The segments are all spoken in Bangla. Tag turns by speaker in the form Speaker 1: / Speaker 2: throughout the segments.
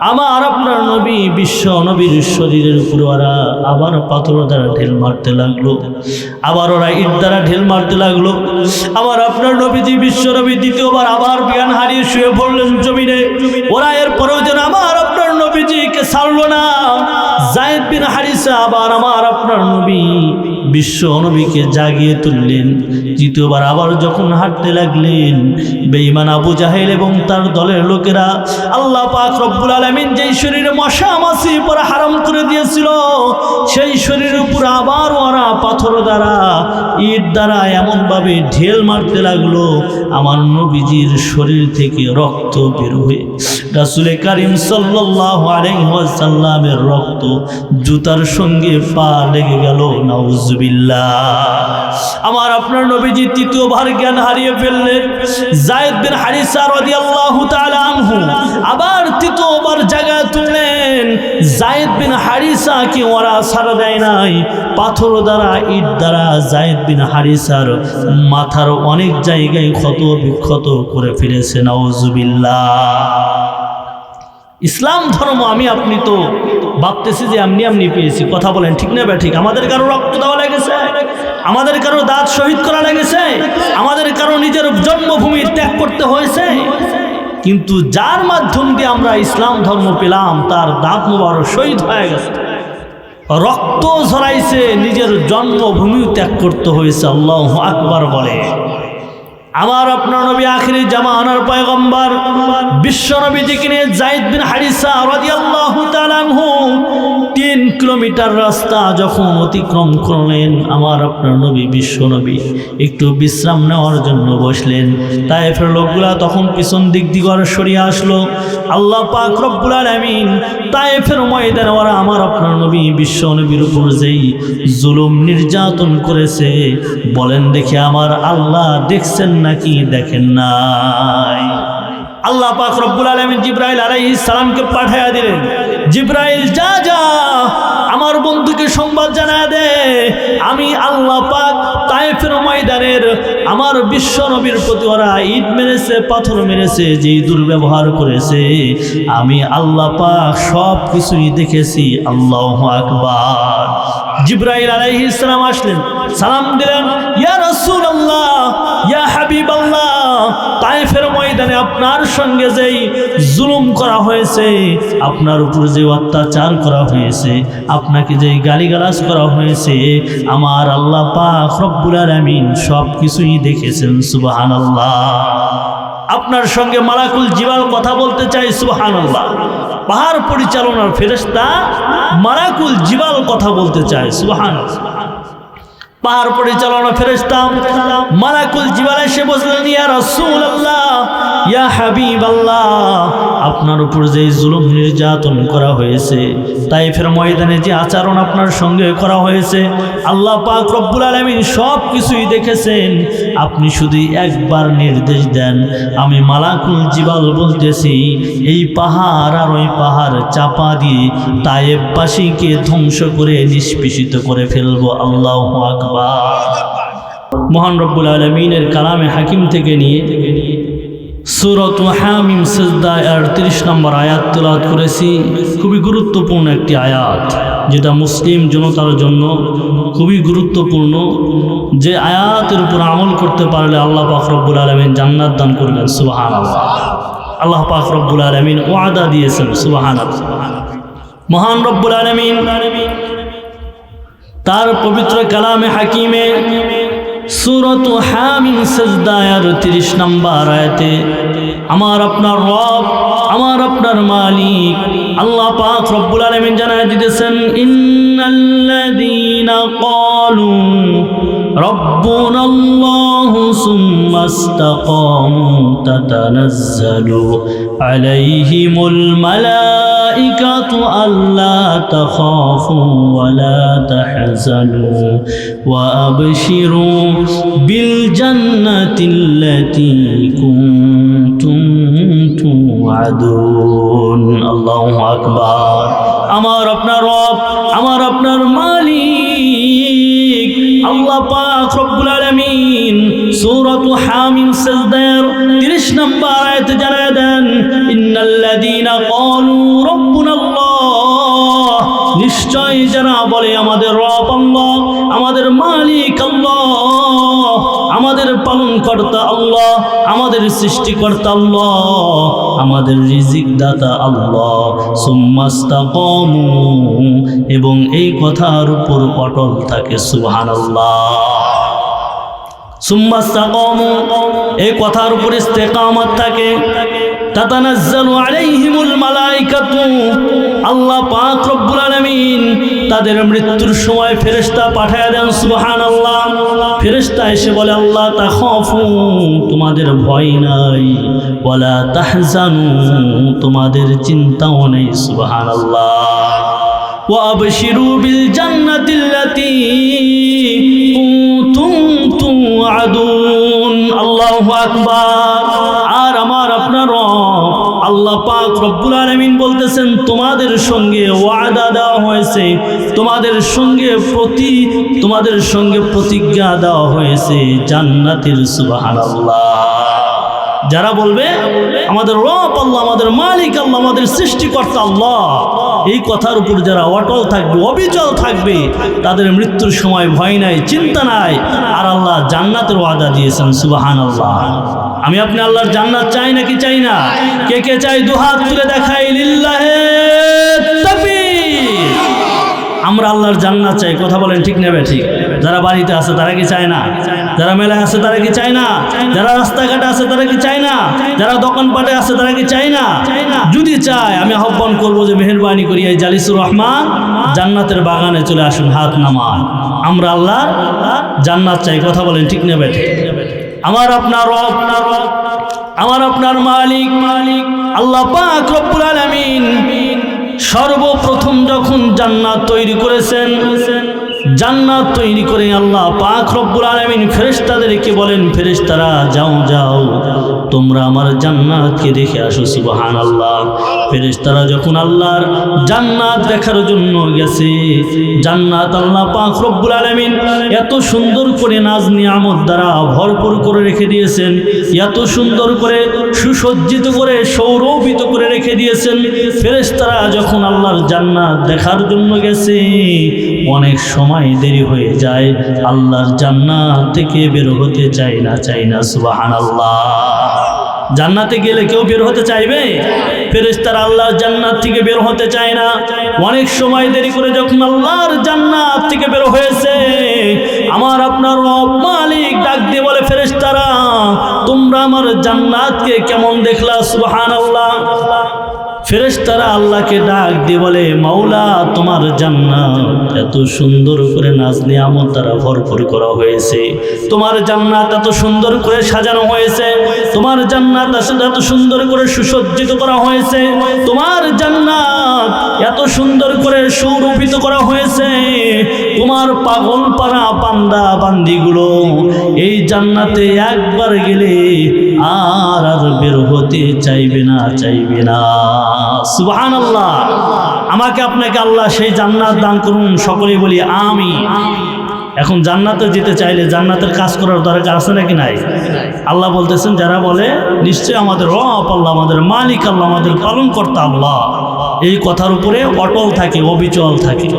Speaker 1: আমার আপনার নবী বিশ্ব নবীর শরীরের উপর ওরা আবার পাথর দ্বারা ঢেল মারতে লাগলো, আবার ওরা ইট দ্বারা ঢেল মারতে লাগলো। আমার আপনার নবীজি বিশ্ব নবী দ্বিতীয়বার আবার জ্ঞান হারিয়ে শুয়ে পড়লেন জমিনে। ওরা এরপরেও যেন আমার আপনার নবীজিকে ছাড়লো না। যায়েদ বিন হারিসা আবার আমার আপনার নবী বিশ্ব নবীকে জাগিয়ে তুললেন। তৃতীয়বার আবার যখন হাঁটতে লাগলেন, বেঈমান আবু জাহেল এবং তার দলের লোকেরা আল্লাহ পাক রব্বুল আলামিন যেই শরীরে মশা মাছি পরা হারাম করে দিয়েছিল, সেই শরীরের উপর আবার ওরা পাথর দ্বারা ইট দ্বারা এমনভাবে ঢেল মারতে লাগলো, আমার নবীজির শরীর থেকে রক্ত বের হয়ে রাসূল কারীম সাল্লাল্লাহু আলাইহি ওয়াসাল্লামের রক্ত জুতার সঙ্গে পা লেগে গেল। নাউজুবিল্লাহ। আমার আপনার নবীজি তৃতীয়বার জ্ঞান হারিয়ে ফেললেন। যায়েদ বিন হারিসা রাদিয়াল্লাহু তাআলা আনহু আবার তৃতীয়বার জায়গায় তুললেন। যায়েদ বিন হারিসাকে ওরা ছাড়া দেয় নাই। পাথর দ্বারা ইট দ্বারা যায়েদ বিন হারিসার মাথার অনেক জায়গায় ক্ষত বিক্ষত করে ফেলেছে। নাউজুবিল্লাহ। ইসলাম ধর্ম আমি আপনি তো ভাবতেছি যে এমনি পেয়েছি। কথা বলেন ঠিক না ঠিক? আমাদের কারো রক্ত দেওয়া লেগেছে, আমাদের কারো দাঁত শহীদ করা লেগেছে, আমাদের কারো নিজের জন্মভূমি ত্যাগ করতে হয়েছে, কিন্তু যার মাধ্যম দিয়ে আমরা ইসলাম ধর্ম পেলাম তার দাঁত মোবারক শহীদ হয়ে গেছে, রক্ত ঝরাইছে, নিজের জন্মভূমি ত্যাগ করতে হয়েছে। আল্লাহু আকবার বলে। আমার আপনার নবী আখিরি জামানার পয়গম্বর বিশ্ব নবীজিকে নিয়ে যায়েদ বিন হারিসা রাদিয়াল্লাহু তাআলা আনহু 3 কিলোমিটার রাস্তা যখন অতিক্রম করলেন, আমার আপনার নবী বিশ্ব নবী একটু বিশ্রাম নেওয়ার জন্য বসলেন। তায়েফের লোকগুলা তখন পিছন দিক দিগরে সরিয়ে আসলো। আল্লাহ পাক রব্বুল আলামিন তায়েফের ময়দানে ওরা আমার আপনার নবী বিশ্ব নবীর উপর যেই জুলুম নির্যাতন করেছে, বলেন দেখে আমার আল্লাহ দেখছেন নাকি দেখেন নাই? আল্লাহ পাক রব্বুল আলামিন জিবরাইল আলাইহিস সালামকে পাঠিয়ে দিলেন। জিবরাইল যা আমার বন্ধুকে সংবাদ জানায় দে, আমি আল্লাহ পাক তায়েফের ময়দানের আমার বিশ্ব নবীর প্রতি ওরা ইট মেরেছে, পাথর মেরেছে, যেই দুর্ব্যবহার করেছে, আমি আল্লাহ পাক সব কিছুই দেখেছি। আল্লাহু আকবার। জিবরাইল আলাইহিস সালাম আসলেন, সালাম দিলেন, ইয়া রাসূলুল্লাহ, ইয়া হাবিবাল্লাহ, তায়েফের ময়দানে আপনার সঙ্গে যেই জুলুম করা হয়েছে, আপনার উপর যে অত্যাচার করা হয়েছে, আপনাকে যে গালিগালাজ করা হয়েছে, আমার আল্লাহ পাক রব্বুল আলামিন সব কিছুই দেখেছেন। সুবহানাল্লাহ। আপনার সঙ্গে মালাকুল জিবাল কথা বলতে চাই। সুবহানাল্লাহ। পাহাড় পরিচালনার ফেরেশতা মালাকুল জিবাল কথা বলতে চায়। সুবহানাল্লাহ। পাহাড় পরিচালনা ফেরেশতা মালাকুল জিবাল এসে বললেন, ইয়া রাসূলুল্লাহ, ইয়া হাবিবাল্লাহ, আপনার উপর যে জুলুম নির্যাতন করা হয়েছে, তায়েফের ময়দানে যে আচরণ আপনার সঙ্গে করা হয়েছে, আল্লাহ পাক রব্বুল আলামিন সব কিছুই দেখেছেন। আপনি শুধু একবার নির্দেশ দেন, আমি মালাকুল জিবাল বলতেছি, এই পাহাড় আর ওই পাহাড় চাপা দিয়ে তায়েফবাসীকে ধ্বংস করে নিষ্পেষিত করে ফেলবো। আল্লাহু আকবার। মহান রব্বুল আলামিনের কালামে হাকিম থেকে নিয়ে সূরাত হামিম সিজদা ৩৮ নম্বর আয়াত তেলাওয়াত করেছি। খুবই গুরুত্বপূর্ণ একটি আয়াত, যেটা মুসলিম জনতার জন্য খুবই গুরুত্বপূর্ণ। যে আয়াতের উপর আমল করতে পারলে আল্লাহ পাক রব্বুল আলামিন জান্নাত দান করবেন। সুবহানাল্লাহ। আল্লাহ পাক রব্বুল আলামিন ওয়াদা দিয়েছেন। সুবহানাল্লাহ। মহান রব্বুল আলামিন তার পবিত্র কালামে হাকিমে সূরাত হামিম সিজদা ৩৮ নম্বর আয়াতে আমার আপনার রব, আমার আপনার মালিক আল্লাহ পাক রব্বুল আলামিন জানায় দিতেছেন, ইন্নাল্লাযীনা ক্বালু রাব্বুনাল্লাহু সুম্মা ইসতাকামু তাতানাজ্জালু আলাইহিমুল মালাইকাতু আল্লা তাখাফু ওয়া লা তাহজানু ওয়া আবশিরু বিল জান্নাতিল্লাতী কুনতুম তুআদুন। আল্লাহু আকবার। আমার আপনার রব, আমার আপনার মালিক আল্লাহ পাক রব্বুল আলামিন সূরাত হামিম সিজদার 30 নম্বর আয়াতে জানায় দেন, ইন্নাল্লাযীনা ক্বালু নিশ্চয় যারা বলে আমাদের রব আল্লাহ, আমাদের মালিক আল্লাহ, আমাদের পালনকর্তা আল্লাহ, আমাদের সৃষ্টিকর্তা আল্লাহ, আমাদের রিজিক দাতা আল্লাহ, সুম্মাস্তাকামু, এবং এই কথার উপর অটল থাকে, সুবহানাল্লাহ। সুম্মাস্তাকামু, এই কথার উপর ইস্তেকামত থাকে। তাতানাজ্জালু আলাইহিমুল মালাইকাতু, আল্লাহ পাক রব্বুল আলামিন তাদের মৃত্যুর সময় ফেরেশতা পাঠায় দেন, সুবহানাল্লাহ। ফেরেশতা এসে বলে আল্লাহ তাখাফু, তোমাদের ভয় নাই, ওয়ালা তাহজানু, তোমাদের চিন্তাও নেই, সুবহানাল্লাহ। ওয়া আবশিরু বিল জান্নাতিল্লাতী কুনতুম তুআদুন, আল্লাহু আকবার। আর আমার আপনার রব আল্লাহ পাক রব্বুল আলামিন বলতেছেন তোমাদের সঙ্গে ওয়াদা দেওয়া হয়েছে, তোমাদের সঙ্গে প্রতিজ্ঞা দেওয়া হয়েছে জান্নাতের, সুবহানাল্লাহ। যারা বলবে আমাদের রব আল্লাহ, আমাদের মালিক আল্লাহ, আমাদের সৃষ্টিকর্তা আল্লাহ, এই কথার উপর যারা অটল থাকবে, অবিচল থাকবে, তাদের মৃত্যুর সময় ভয় নাই, চিন্তা নাই। আর আল্লাহ জান্নাতের ওয়াদা দিয়েছেন, সুবহানাল্লাহ। আমি আপনি আল্লাহর জান্নাত চাই নাকি চাই না? কে কে চাই দুহাত তুলে দেখাই, লিল্লাহে তাকবীর। আমরা আল্লাহর জান্নাত চাই, কথা বলেন ঠিক নেবে ঠিক? যারা বাড়িতে আছে তারা কি চায় না? যারা মেলায় আছে তারা কি চায় না? যারা রাস্তাঘাটে আছে তারা কি চায় না? যারা দোকানপাটে আছে তারা কি চায় না? যদি চায় আমি আহ্বান করবো যে মেহেরবানি করি এই জালিসুর রহমান জান্নাতের বাগানে চলে আসুন, হাত নামান। আমরা আল্লাহর জান্নাত চাই, কথা বলেন ঠিক নেবে ঠিক? আমার আপনার রব, আমার আপনার মালিক আল্লাহ পাক রব্বুল আলামিন সর্বপ্রথম যখন জান্নাত তৈরি করেছেন, জান্নাত তৈরি করে আল্লাহ পাক রব্বুল আলামিন ফেরেশতাদেরকে বলেন, ফেরেশতারা যাও যাও তোমরা আমার জান্নাতকে দেখে আসো, সুবহানাল্লাহ। ফেরেশতারা যখন আল্লাহর জান্নাত দেখার জন্য গেছে, জান্নাত আল্লাহ পাক রব্বুল আলামিন এত সুন্দর করে নাজ নিয়ামত দ্বারা ভরপুর করে রেখে দিয়েছেন, এত সুন্দর করে সুসজ্জিত করে সৌরভিত করে রেখে দিয়েছেন। ফেরেশতারা যখন আল্লাহর জান্নাত দেখার জন্য গেছে, অনেক সময় দেরি হয়ে যায়, আল্লাহর জান্নাত থেকে বের হতে চায় না, সুবহানাল্লাহ। জান্নাতে গেলে কেউ বের হতে চাইবে? ফেরেশতারা আল্লাহর জান্নাত থেকে বের হতে চায় না। অনেক সময় দেরি করে যখন আল্লাহর জান্নাত থেকে বের হয়েছে, আমার আপনার রব মালিক ডাক দিয়ে বলে, ফেরেশতারা তোমরা আমার জান্নাতকে কেমন দেখলা, সুবহানাল্লাহ। ফেরেশতারা আল্লাহকে ডাক দিয়ে বলে, মাওলা তোমার জান্নাত এত সুন্দর করে নাজ নিয়ামত দ্বারা ভরপুর করা হয়েছে, তোমার জান্নাত এত সুন্দর করে সাজানো হয়েছে, তোমার জান্নাত এত সুন্দর করে সুসজ্জিত করা হয়েছে, তোমার জান্নাত এত সুন্দর করে সৌরভিত করা হয়েছে, তোমার পাগল পারা বান্দা বান্দিগুলো এই জান্নাতে একবার গেলে আর বের হতে চাইবে না, সুবহানাল্লাহ। আমাকে আপনাকে আল্লাহ সেই জান্নাত দান করুন, সকলেই বলি আমিন। এখন জান্নাতে যেতে চাইলে জান্নাতের কাজ করার দরকার আছে নাকি নাই? আল্লাহ বলতেছেন যারা বলে নিশ্চয় আমাদের রব আল্লাহ, আমাদের মালিক আল্লাহ, আমাদের পালনকর্তা আল্লাহ, এই কথার উপরে অটল থাকে, অবিচল থাকে।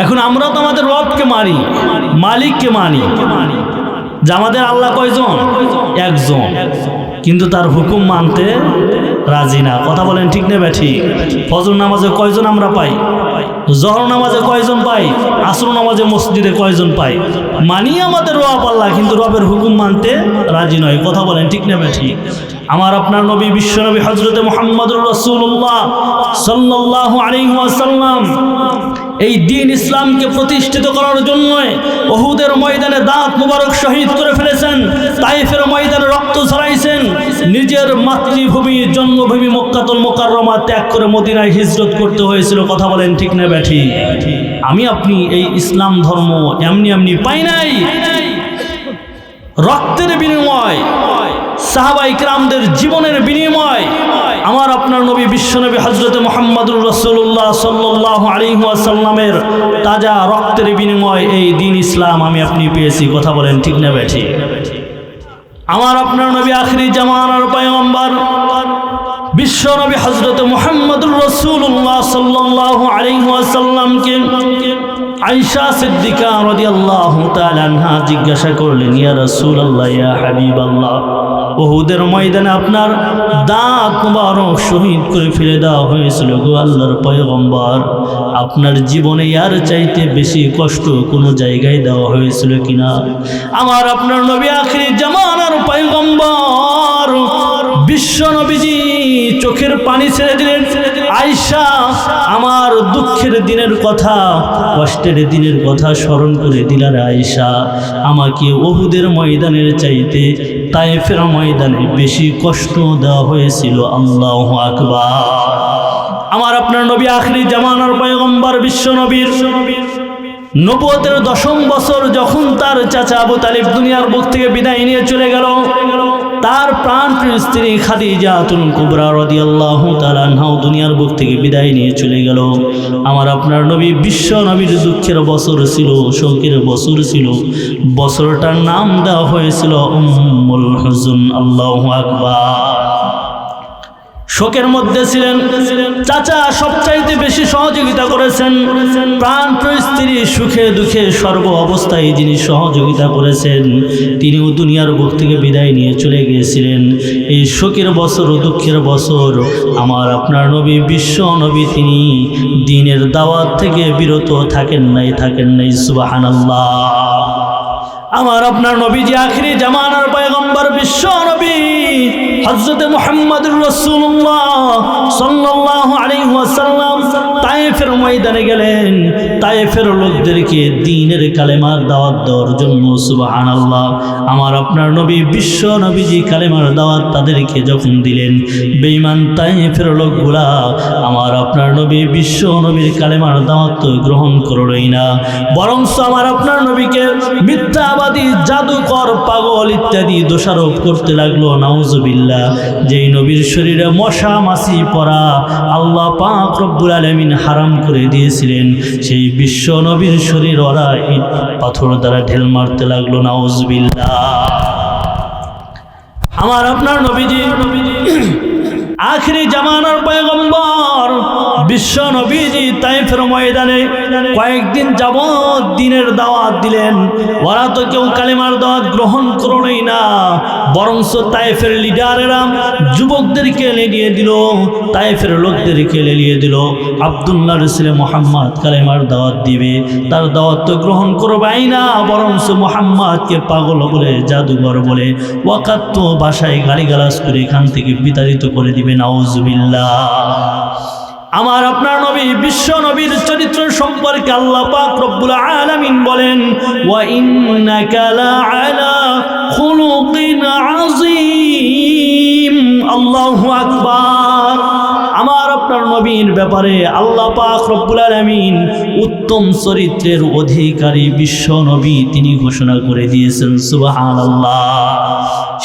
Speaker 1: এখন আমরা তো আমাদের রবকে মানি, মালিককে মানি, যে আমাদের আল্লাহ কয়জন? একজন, কিন্তু তার হুকুম মানতে রাজি না, কথা বলেন ঠিক নেবে ঠিক? ফজর নামাজে কয়জন আমরা পাই? জহর নামাজে কয়জন পাই? আসর নামাজে মসজিদে কয়জন পাই? মানি আমাদের রব আল্লাহ, কিন্তু রবের হুকুম মানতে রাজি নয়, কথা বলেন ঠিক নেবে ঠিক? আমার আপনার নবী বিশ্বনবী হযরতে মুহাম্মদুর রাসূলুল্লাহ সাল্লাল্লাহু আলাইহি ওয়াসাল্লাম এই দ্বীন ইসলামকে প্রতিষ্ঠিত করার জন্য উহুদের ময়দানে দাঁত মুবারক শহীদ করে ফেলেছেন, তায়েফের ময়দানে রক্ত ঝরাইছেন, নিজের মাতৃভূমি জন্মভূমি মক্কাতুল মুকাররমা ত্যাগ করে মদিনায় হিজরত করতে হয়েছিল, কথা বলেন ঠিক না ব্যাঠি? আমি আপনি এই ইসলাম ধর্ম এমনি পাই নাই, রক্তের বিনিময়, সাহাবায়ে কিরামদের জীবনের বিনিময়, আমার আপনার নবী বিশ্বনবী হযরতে মুহাম্মদুর রাসূলুল্লাহ সাল্লাল্লাহু আলাইহি ওয়াসাল্লামের তাজা রক্তের বিনিময় এই দ্বীন ইসলাম আমি আপনি পেয়েছি, কথা বলেন ঠিক না ব্যাঠি? আমার আপনার নবী আখিরি জামানার পয়গম্বর বিশ্বনবী হযরতে মুহাম্মদুর রাসূলুল্লাহ সাল্লাল্লাহু আলাইহি ওয়াসাল্লাম আয়েশা সিদ্দিকা রাদিয়াল্লাহু তাআলা আনহা জিজ্ঞাসা করলেন, ইয়া রাসূলুল্লাহ, ইয়া হাবিবাল্লাহ, উহুদের ময়দানে আপনার দাঁত মুবারক শহীদ করে ফেলে দেওয়া হয়েছিল গো আল্লাহর পয়গম্বর, আপনার জীবনে আর চাইতে বেশি কষ্ট কোনো জায়গায় দেওয়া হয়েছিল কিনা? আমার আপনার নবী আখিরি জামানার পয়গম্বর বিশ্ব নবীজি চোখের পানি ছেড়ে দিলেন। আয়েশা, আমার দুঃখের দিনের কথা, কষ্টের দিনের কথা স্মরণ করে দিলেন। আয়েশা, আমাকে উহুদের ময়দানের চাইতে তায়েফের ময়দানে বেশি কষ্ট দেওয়া হয়েছিল। আল্লাহু আকবার। আমার আপনার নবী আখিরি জামানার পয়গম্বর বিশ্ব নবীর নবুয়তের 10ম বছর যখন তার চাচা আবু তালিব দুনিয়ার বুক থেকে বিদায় নিয়ে চলে গেল, তার প্রাণপ্রিয় স্ত্রী খাদিজাতুল কুবরা রাদিয়াল্লাহু তাআলা আনহা দুনিয়ার বুক থেকে বিদায় নিয়ে চলে গেল। আমার আপনার নবী বিশ্ব নবীর দুঃখের বছর ছিল, শোকের বছর ছিল। বছরটার নাম দেওয়া হয়েছিল উম্মুল হুজুন। আল্লাহু আকবার। শোকের মধ্যে ছিলেন। চাচা সবচাইতে বেশি সহযোগিতা করেছেন। প্রাণপ্রিয় স্ত্রী সুখে দুঃখে সর্ব অবস্থায় যিনি সহযোগিতা করেছেন, তিনিও দুনিয়ার বুক থেকে বিদায় নিয়ে চলে গিয়েছিলেন। এই শোকের বছর ও দুঃখের বছর আমার আপনার নবী বিশ্ব নবী তিনি দ্বীনের দাওয়াত থেকে বিরত থাকেন নাই। সুবহানাল্লাহ। আমার আপনার নবীজি আখিরি জামানার পয়গম্বর বিশ্ব নবী হযরত মুহাম্মদুর রাসূলুল্লাহ সাল্লাল্লাহু আলাইহি ওয়াসাল্লাম তায়েফের ময়দানে গেলেন। তায়েফের লোকদেরকে দ্বীনের কালেমার দাওয়াত দেওয়ার জন্য। সুবহানাল্লাহ। আমার আপনার নবী বিশ্ব নবীজি কালেমার দাওয়াত তাদেরকে যখন দিলেন, বেঈমান তায়েফের লোকগুলা আমার আপনার নবী বিশ্ব নবীর কালেমার দাওয়াত তো গ্রহণ করলই না, বরং আমার আপনার নবীকে মিথ্যাবাদী, জাদুকর, পাগল ইত্যাদি দোষারোপ করতে লাগলো। নাউজুবিল্লাহ। যেই নবীর শরীরে মশা মাছি পড়া আল্লাহ পাক রব্বুল আলামিন হারাম করে দিয়েছিলেন, সেই বিশ্ব নবীর শরীর ওরা ইট পাথর দ্বারা ঢেল মারতে লাগলো। নাউজুবিল্লাহ। আমার আপনার নবীজি আখিরি জামানার পয়গম্বর বিশ্ব নবীজি তায়েফের ময়দানে কয়েকদিন যাবত দ্বীনের দাওয়াত দিলেন। ওরা তো কেউ কালেমার দাওয়াত গ্রহণ করলই না, বরং তায়েফের লিডারেরা যুবকদেরকে লেলিয়ে দিল, তায়েফের লোকদেরকে লেলিয়ে দিল। আব্দুল্লাহর ছেলে মুহাম্মদ কালেমার দাওয়াত দিবে, তার দাওয়াত তো গ্রহণ করবেই না, বরং মুহাম্মদকে পাগল বলে, জাদুঘর বলে, ওয়াকাত্ত ভাষায় গালিগালাজ করে এখান থেকে বিতাড়িত করে দিবে। নাউজুবিল্লাহ। আমার আপনার নবী বিশ্ব নবীর চরিত্র সম্পর্কে আল্লাহ পাক রব্বুল আলামিন বলেন, ওয়া ইন্নাকা লাআলা খুলুকিন আযীম। আল্লাহু আকবার। আমার আপনার নবীর ব্যাপারে আল্লাহ পাক রব্বুল আলামিন উত্তম চরিত্রের অধিকারী বিশ্ব নবী তিনি ঘোষণা করে দিয়েছেন। সুবহানাল্লাহ।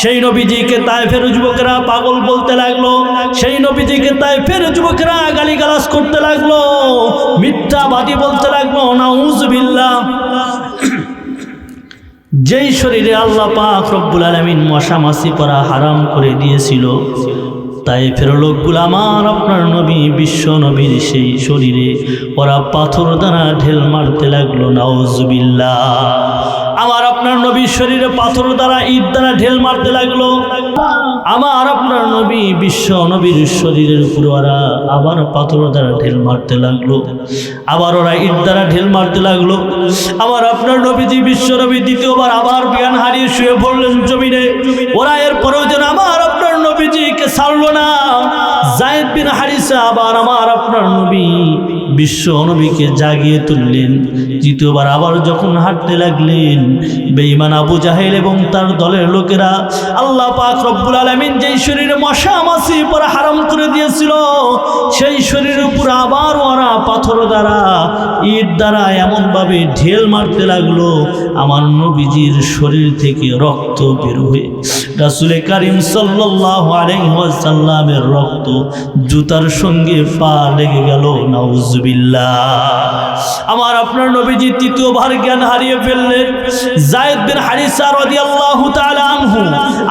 Speaker 1: সেই নবীজিকে তায়েফের যুবকেরা পাগল বলতে লাগলো, সেই নবীজিকে তায়েফের যুবকেরা গালিগালাজ করতে লাগলো, মিথ্যাবাদী বলতে লাগলো। নাউজুবিল্লাহ। যেই শরীরে আল্লাহ পাক রব্বুল আলামিন মশা মাছি পড়া হারাম করে দিয়েছিল, তায়েফের লোকগুলো আমার আপনার নবী বিশ্ব নবীর সেই শরীরে ওরা পাথর দ্বারা ঢেল মারতে লাগলো। নাউজুবিল্লাহ। আমার আপনার নবীর শরীরে পাথর দ্বারা, ইট দ্বারা ঢেল মারতে লাগলো। আমার আপনার নবী বিশ্ব নবীর শরীরের উপর ওরা আবার পাথর দ্বারা ঢেল মারতে লাগলো, আবার ওরা ইট দ্বারা ঢেল মারতে লাগলো। আমার আপনার নবীজি বিশ্ব নবী দ্বিতীয়বার আবার জ্ঞান হারিয়ে শুয়ে পড়লেন জমিনে। ওরা এরপরেও যেন আমার আপনার নবীজিকে ছাড়লো না। যায়েদ বিন হারিসা আবার আমার আপনার নবী বিশ্ব নবীকে জাগিয়ে তুললেন। তৃতীয়বার আবার যখন হাঁটতে লাগলেন, বেঈমান আবু জাহেল এবং তার দলের লোকেরা আল্লাহ পাক রব্বুল আলামিন যেই শরীরে মশা মাছি পড়া হারাম করে দিয়েছিল, সেই শরীরের উপর আবার ওরা পাথর দ্বারা, ইট দ্বারা এমনভাবে ঢেল মারতে লাগলো, আমার নবীজির শরীর থেকে রক্ত বের হয়ে রাসূল কারীম সাল্লাল্লাহু আলাইহি ওয়াসাল্লামের রক্ত জুতার সঙ্গে পা লেগে গেল। নাউজুবিল্লাহ। আমার আপনার নবীজি তৃতীয়বার জ্ঞান হারিয়ে ফেললেন। যায়েদ বিন হারিসা রাদিয়াল্লাহু তাআলা আনহু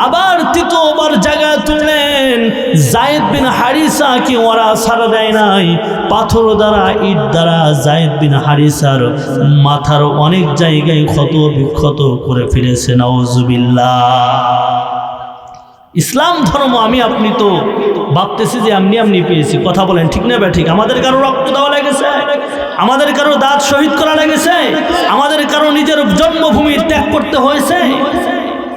Speaker 1: আবার তৃতীয়বার জায়গায় তুললেন। দেখেছেন যায়েদ বিন হারিসাকে ওরা ছাড়া দেয় নাই, পাথর দ্বারা ইট দ্বারা যায়েদ বিন হারিসার মাথার অনেক জায়গায় ক্ষত বিক্ষত করে ফিরেছে। নাউজুবিল্লাহ। ইসলাম ধর্ম আমি আপনি তো ভাবতেছি যে এমনি পেয়েছি, কথা বলেন ঠিক না ঠিক? আমাদের কারো রক্ত দেওয়া লেগেছে, আমাদের কারো দাঁত শহীদ করা লেগেছে, আমাদের কারো নিজের জন্মভূমি ত্যাগ করতে হয়েছে,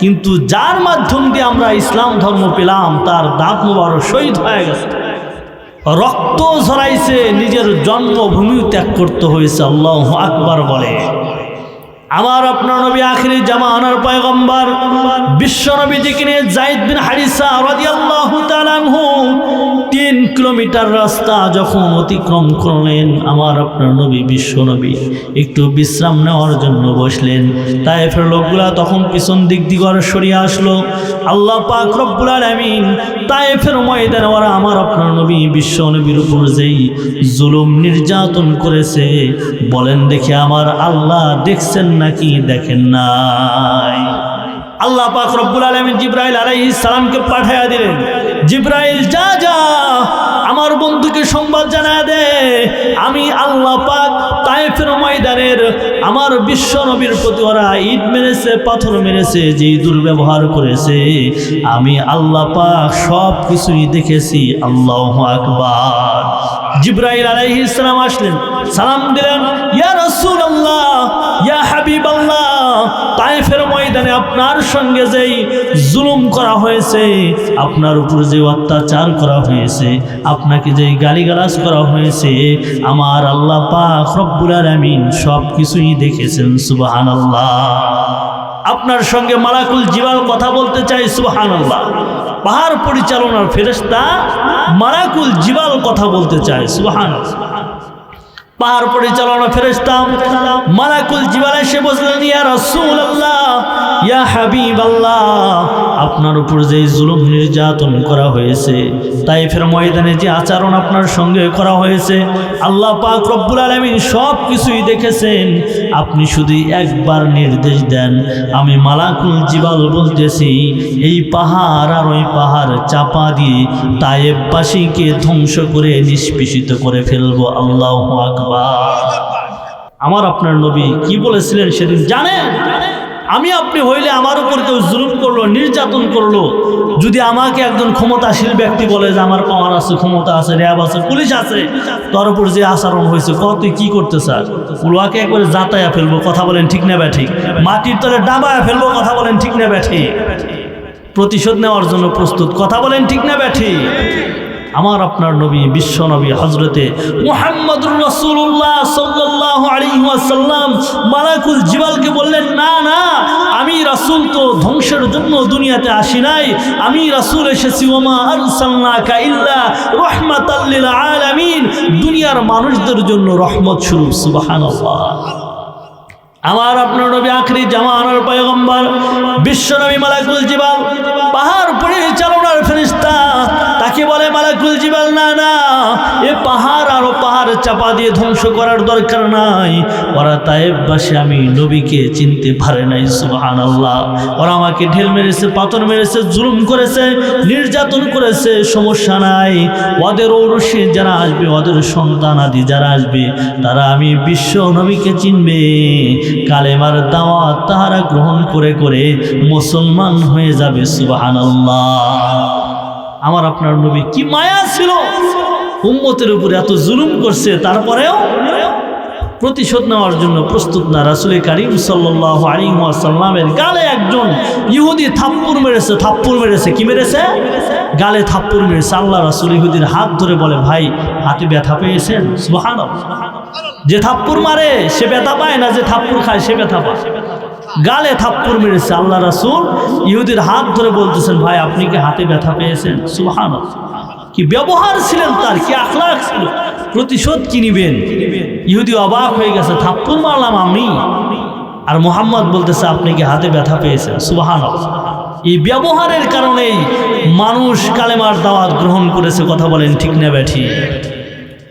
Speaker 1: কিন্তু যার মাধ্যম দিয়ে আমরা ইসলাম ধর্ম পেলাম তার দাঁত মোবারক শহীদ হয়ে গেছে, রক্ত ঝরাইছে, নিজের জন্মভূমি ত্যাগ করতে হয়েছে। আল্লাহু আকবার বলে। আমার আপনার নবী আখিরি জামানার পয়গম্বর বিশ্ব নবীজিকে নিয়ে যায়েদ বিন হারিসা রাদিয়াল্লাহু তাআলা আনহু 3 কিলোমিটার রাস্তা যখন অতিক্রম করলেন, আমার আপনার নবী বিশ্ব নবী একটু বিশ্রাম নেওয়ার জন্য বসলেন। তায়েফের লোকগুলা তখন পিছন দিক দিগরে সরিয়ে আসলো। আল্লাহ পাক রব্বুল আলামিন তায়েফের ময়দানে ওরা আমার আপনার নবী বিশ্ব নবীর উপর যেই জুলুম নির্যাতন করেছে, বলেন দেখে আমার আল্লাহ দেখছেন নাকি দেখেন নাই? আল্লাহ পাক রব্বুল আলামিন জিবরাইল আলাইহিস সালামকে পাঠিয়ে দিলেন, জিবরাইল যা আমার বন্ধুকে সংবাদ জানায় দে, আমি আল্লাহ পাক তায়েফের ময়দানের আমার বিশ্ব নবীর প্রতি ওরা ইট মেরেছে, পাথর মেরেছে, যেই দুর্ব্যবহার করেছে, আমি আল্লাহ পাক সব কিছুই দেখেছি। আল্লাহু আকবার। জিবরাইল আলাইহিস সালাম আসলেন, সালাম দিলেন, ইয়া রাসূলুল্লাহ, ইয়া হাবিবাল্লাহ, তায়েফের ময়দানে আপনার সঙ্গে যেই জুলুম করা হয়েছে, আপনার উপর যে অত্যাচার করা হয়েছে, আপনাকে যেই গালিগালাজ করা হয়েছে, আমার আল্লাহ পাক রব্বুল আলামিন সব কিছুই দেখেছেন। সুবহানাল্লাহ। আপনার সঙ্গে মালাকুল জিবাল কথা বলতে চাই। সুবহানাল্লাহ। পাহাড় পরিচালনার ফেরেশতা মালাকুল জিবাল কথা বলতে চায়। সুবহানাল্লাহ। পাহাড় পরিচালনা ফেরেশতা মালাকুল জিবাল এসে বললেন, ইয়া রাসূলুল্লাহ, ইয়া হাবিবাল্লাহ, আপনার উপর যে জুলুম নির্যাতন করা হয়েছে, তায়েফের ময়দানে যে আচরণ আপনার সঙ্গে করা হয়েছে, আল্লাহ পাক রব্বুল আলামিন সব কিছুই দেখেছেন। আপনি শুধু একবার নির্দেশ দেন, আমি মালাকুল জিবাল বলতেছি এই পাহাড় আর ওই পাহাড় চাপা দিয়ে তায়েফবাসীকে ধ্বংস করে নিষ্পেষিত করে ফেলবো। আল্লাহু আকবার। আমার আপনার নবী কি বলেছিলেন সেদিন জানেন? আমি আপনি হইলে আমার উপর কেউ জুলুম করলো, নির্যাতন করলো, যদি আমাকে একজন ক্ষমতাশীল ব্যক্তি বলে যে আমার পাওয়ার আছে, ক্ষমতা আছে, র্যাব আছে, পুলিশ আছে, তার উপর যে আচরণ হয়েছে, কত কি করতে স্যার, উলুয়াকে একবারে জাতায়া ফেলবো, কথা বলেন ঠিক না ব্যাঠিক? মাটির তলে ডাবায়া ফেলবো, কথা বলেন ঠিক না ব্যাঠিক? প্রতিশোধ নেওয়ার জন্য প্রস্তুত, কথা বলেন ঠিক না ব্যাঠিক? আমার আপনার নবী বিশ্ব নবী হযরতে মুহাম্মদুর রাসূলুল্লাহ সাল্লাল্লাহু আলাইহি ওয়াসাল্লাম মালাকুল জিবালকে বললেন, না না, আমি রাসূল তো ধ্বংসের জন্য দুনিয়াতে আসি নাই, আমি রাসূল এসেছি ওমা আরসালনাকা ইল্লা রাহমাতাল লিল আলামিন, দুনিয়ার মানুষদের জন্য রহমত স্বরূপ। সুবহানাল্লাহ। আমার আপনার নবী আখিরি জামানার পয়গম্বর বিশ্ব নবী মালাকুল জিবাল পাহাড় পরিচালনার ফেরেশতা তাকে বলে, মালাকুল জিবাল, না না, এ পাহাড় আরো পাহাড় চাপা দিয়ে ধ্বংস করার দরকার নাই, ওরা তায়েফবাসী আমি নবীকে চিনতে পারে নাই। সুবহানাল্লাহ। ওরা আমাকে ঢেল মেরেছে, পাথর মেরেছে, জুলুম করেছে, নির্যাতন করেছে, সমস্যা নাই, ওদের ঔরসে যারা আসবে, ওদের সন্তান আদি যারা আসবে, তারা আমি বিশ্ব নবীকে চিনবে, কালেমার দাওয়াত তাহারা গ্রহণ করে করে মুসলমান হয়ে যাবে। সুবহানাল্লাহ। আমার আপনার নবী কি মায়া ছিল, উম্মতের উপরে এত জুলুম করছে, তারপরেও প্রতিশোধ নেওয়ার জন্য প্রস্তুত না। রাসূল কারীম সাল্লাল্লাহু আলাইহি ওয়াসাল্লামের গালে একজন ইহুদি থাপ্পড় মেরেছে, কি মেরেছে? গালে থাপ্পড় মেরেছে। আল্লাহ রাসূল ইহুদির হাত ধরে বলে, ভাই হাতে ব্যথা পেয়েছেন? সুবহানাল্লাহ। যে থাপ্পড় মারে সে ব্যথা পায় না, যে থাপ্পড় খায় সে ব্যথা পায়। গালে থাপ্পড় মেরেছে। আল্লাহ রাসূল ইহুদির হাত ধরে বলতেছেন, ভাই আপনি কি হাতে ব্যথা পেয়েছেন? সুবহানাল্লাহ। কি ব্যবহার ছিলেন তার, কি আখলাক ছিল, প্রতিশোধ কি নিবেন? ইহুদি অবাক হয়ে গেছে, থাপ্পড় মারলাম আমি, আর মুহাম্মদ বলতেছে আপনি কি হাতে ব্যথা পেয়েছেন? সুবহানাল্লাহ। এই ব্যবহারের কারণেই মানুষ কালেমার দাওয়াত গ্রহণ করেছে, কথা বলেন ঠিক না ব্যাঠি?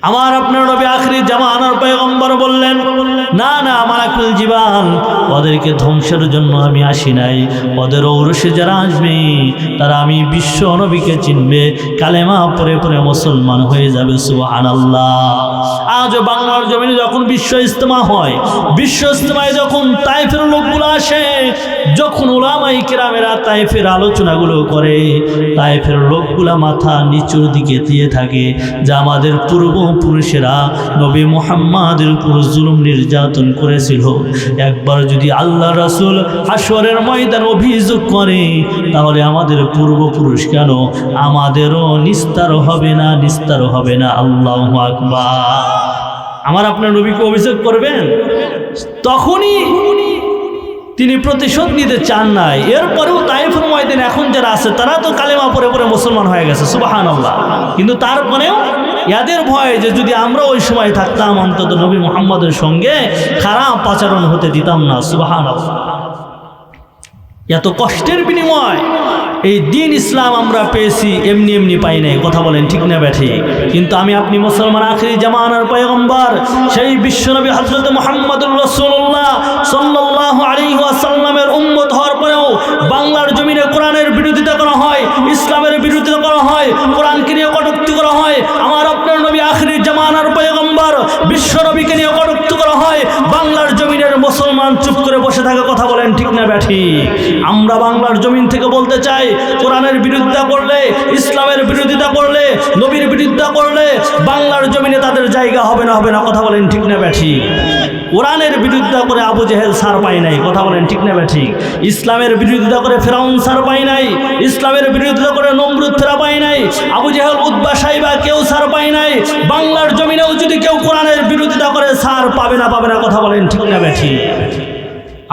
Speaker 1: আমার আপনার নবী আখিরি জামানার পয়গম্বর বললেন, না না মালাকুল জিবাল, ওদেরকে ধ্বংসের জন্য আমি আসি নাই, ওদের ঔরসে যারা আসবে তারা আমি বিশ্ব নবীকে চিনবে, কালেমা পরে পরে মুসলমান হয়ে যাবে। সুবহানাল্লাহ। আজ বাংলার জমিনে যখন বিশ্ব ইজতেমা হয়, বিশ্ব ইজতেমায় যখন তায়েফের লোকগুলো আসে, যখন উলামায়ে কেরামেরা তায়েফের আলোচনাগুলো করে, তায়েফের লোকগুলা মাথা নিচুর দিকে দিয়ে থাকে যে আমাদের পূর্বপুরুষেরা নবী মুহাম্মাদের উপর জুলুম নির্যাতন করেছিল। একবার যদি আল্লাহ রাসূল হাশরের ময়দান অভিযোগ করে, তাহলে আমাদের পূর্বপুরুষ কেন, আমাদেরও নিস্তার হবে না, নিস্তার হবে না। আল্লাহু আকবার। আমার আপনার নবীকে অভিযোগ করবেন, তখনই তিনি প্রতিশোধ নিতে চান নাই। এরপরেও তায়েফের ময়দানে এখন যারা আছে তারা তো কালেমা পরে পরে মুসলমান হয়ে গেছে, সুবহানাল্লাহ। কিন্তু তারপরেও এদের ভয়ে যে যদি আমরা ওই সময় থাকতাম, অন্তত নবী মুহাম্মদের সঙ্গে খারাপ আচরণ হতে দিতাম না, সুবহানাল্লাহ। এত কষ্টের বিনিময় এই দিন ইসলাম আমরা পেয়েছি, এমনি এমনি পাই নাই। কথা বলেন ঠিক না ব্যাঠি? কিন্তু আমি আপনি মুসলমান, আখিরি জামানার পয়গম্বর সেই বিশ্বনবী হযরত মুহাম্মদুর রাসূলুল্লাহ সাল্লাল্লাহু আলাইহি ওয়াসাল্লামের উম্মত হওয়ার পরেও বাংলার জমিনে কোরআনের বিরোধিতা করা হয়, ইসলামের বিরোধিতা করা হয়, কোরআনকে নিয়ে কটূক্তি করা হয়। আমার আপনার নবী আখিরি জামানার পয়গম্বর বিশ্বনবীকে নিয়ে কটূক্তি করা হয়, বাংলার জমিনের মুসলমান চুপ করে বসে থাকে। কথা বলেন ঠিক না ব্যাঠি? আমরা বাংলার জমিন থেকে বলতে চাই, কোরআনের বিরোধিতা করলে, ইসলামের বিরোধিতা করলে, নবীর বিরোধিতা করলে বাংলার জমিনে তাদের জায়গা হবে না, হবে না। কথা বলেন ঠিক না ব্যাঠি? কোরআনের বিরোধিতা করে আবু জেহেল সার পায় নাই। কথা বলেন ঠিক না ব্যাঠি? ইসলামের বিরোধিতা করে ফেরাউন সার পায় নাই, ইসলামের বিরোধিতা করে নমরুদ ফেরা পায় নাই, আবু জেহেল উতবা সাইবা কেউ সার পায় নাই। বাংলার জমিনেও যদি কেউ কোরআনের বিরোধিতা করে সার পাবে না, পাবে না। কথা বলেন ঠিক না ব্যাঠি?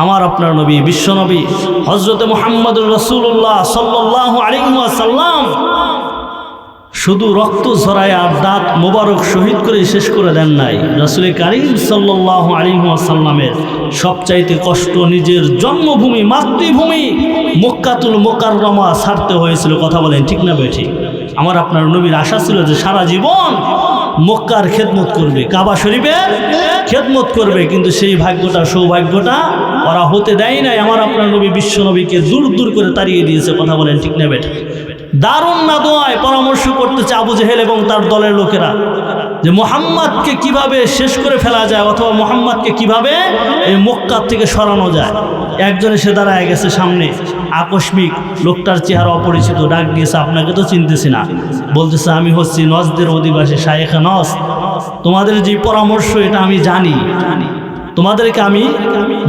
Speaker 1: আমার আপনার নবী বিশ্বনবী হযরত মুহাম্মদুর রাসূলুল্লাহ সাল্লাল্লাহু আলাইহি ওয়াসাল্লাম শুধু রক্ত ঝরায় আর দাঁত মোবারক শহীদ করে শেষ করে দেন নাই। রাসূল কারীম সাল্লাল্লাহু আলাইহি ওয়াসাল্লামের সবচাইতে কষ্ট নিজের জন্মভূমি, মাতৃভূমি মক্কাতুল মুকাররমা ছাড়তে হয়েছিল। কথা বলেন ঠিক না বেঠিক? আমার আপনার নবীর আশা ছিল যে সারা জীবন মক্কার খেদমত করবে, কাবা শরীফের খেদমত করবে, কিন্তু সেই ভাগ্যটা, সৌভাগ্যটা ওরা হতে দেয় নাই। আমার আপনার নবী বিশ্ব নবীকে দূর দূর করে তাড়িয়ে দিয়েছে। কথা বলেন ঠিক না বেঠিক? দারুণ না দোয়ায় পরামর্শ করতেছে আবু জেহেল এবং তার দলের লোকেরা যে মুহাম্মদকে কিভাবে শেষ করে ফেলা যায়, অথবা মুহাম্মদকে কিভাবে এই মক্কা থেকে সরানো যায়। একজন এসে দাঁড়ায় গেছে সামনে, আকস্মিক, লোকটার চেহারা অপরিচিত, ডাক দিয়েছে, আপনাকে তো চিনতেছি না। বলতেছে, আমি হচ্ছি নজদের অধিবাসী শায়েখে নজ, তোমাদের যে পরামর্শ এটা আমি জানি, তোমাদেরকে আমি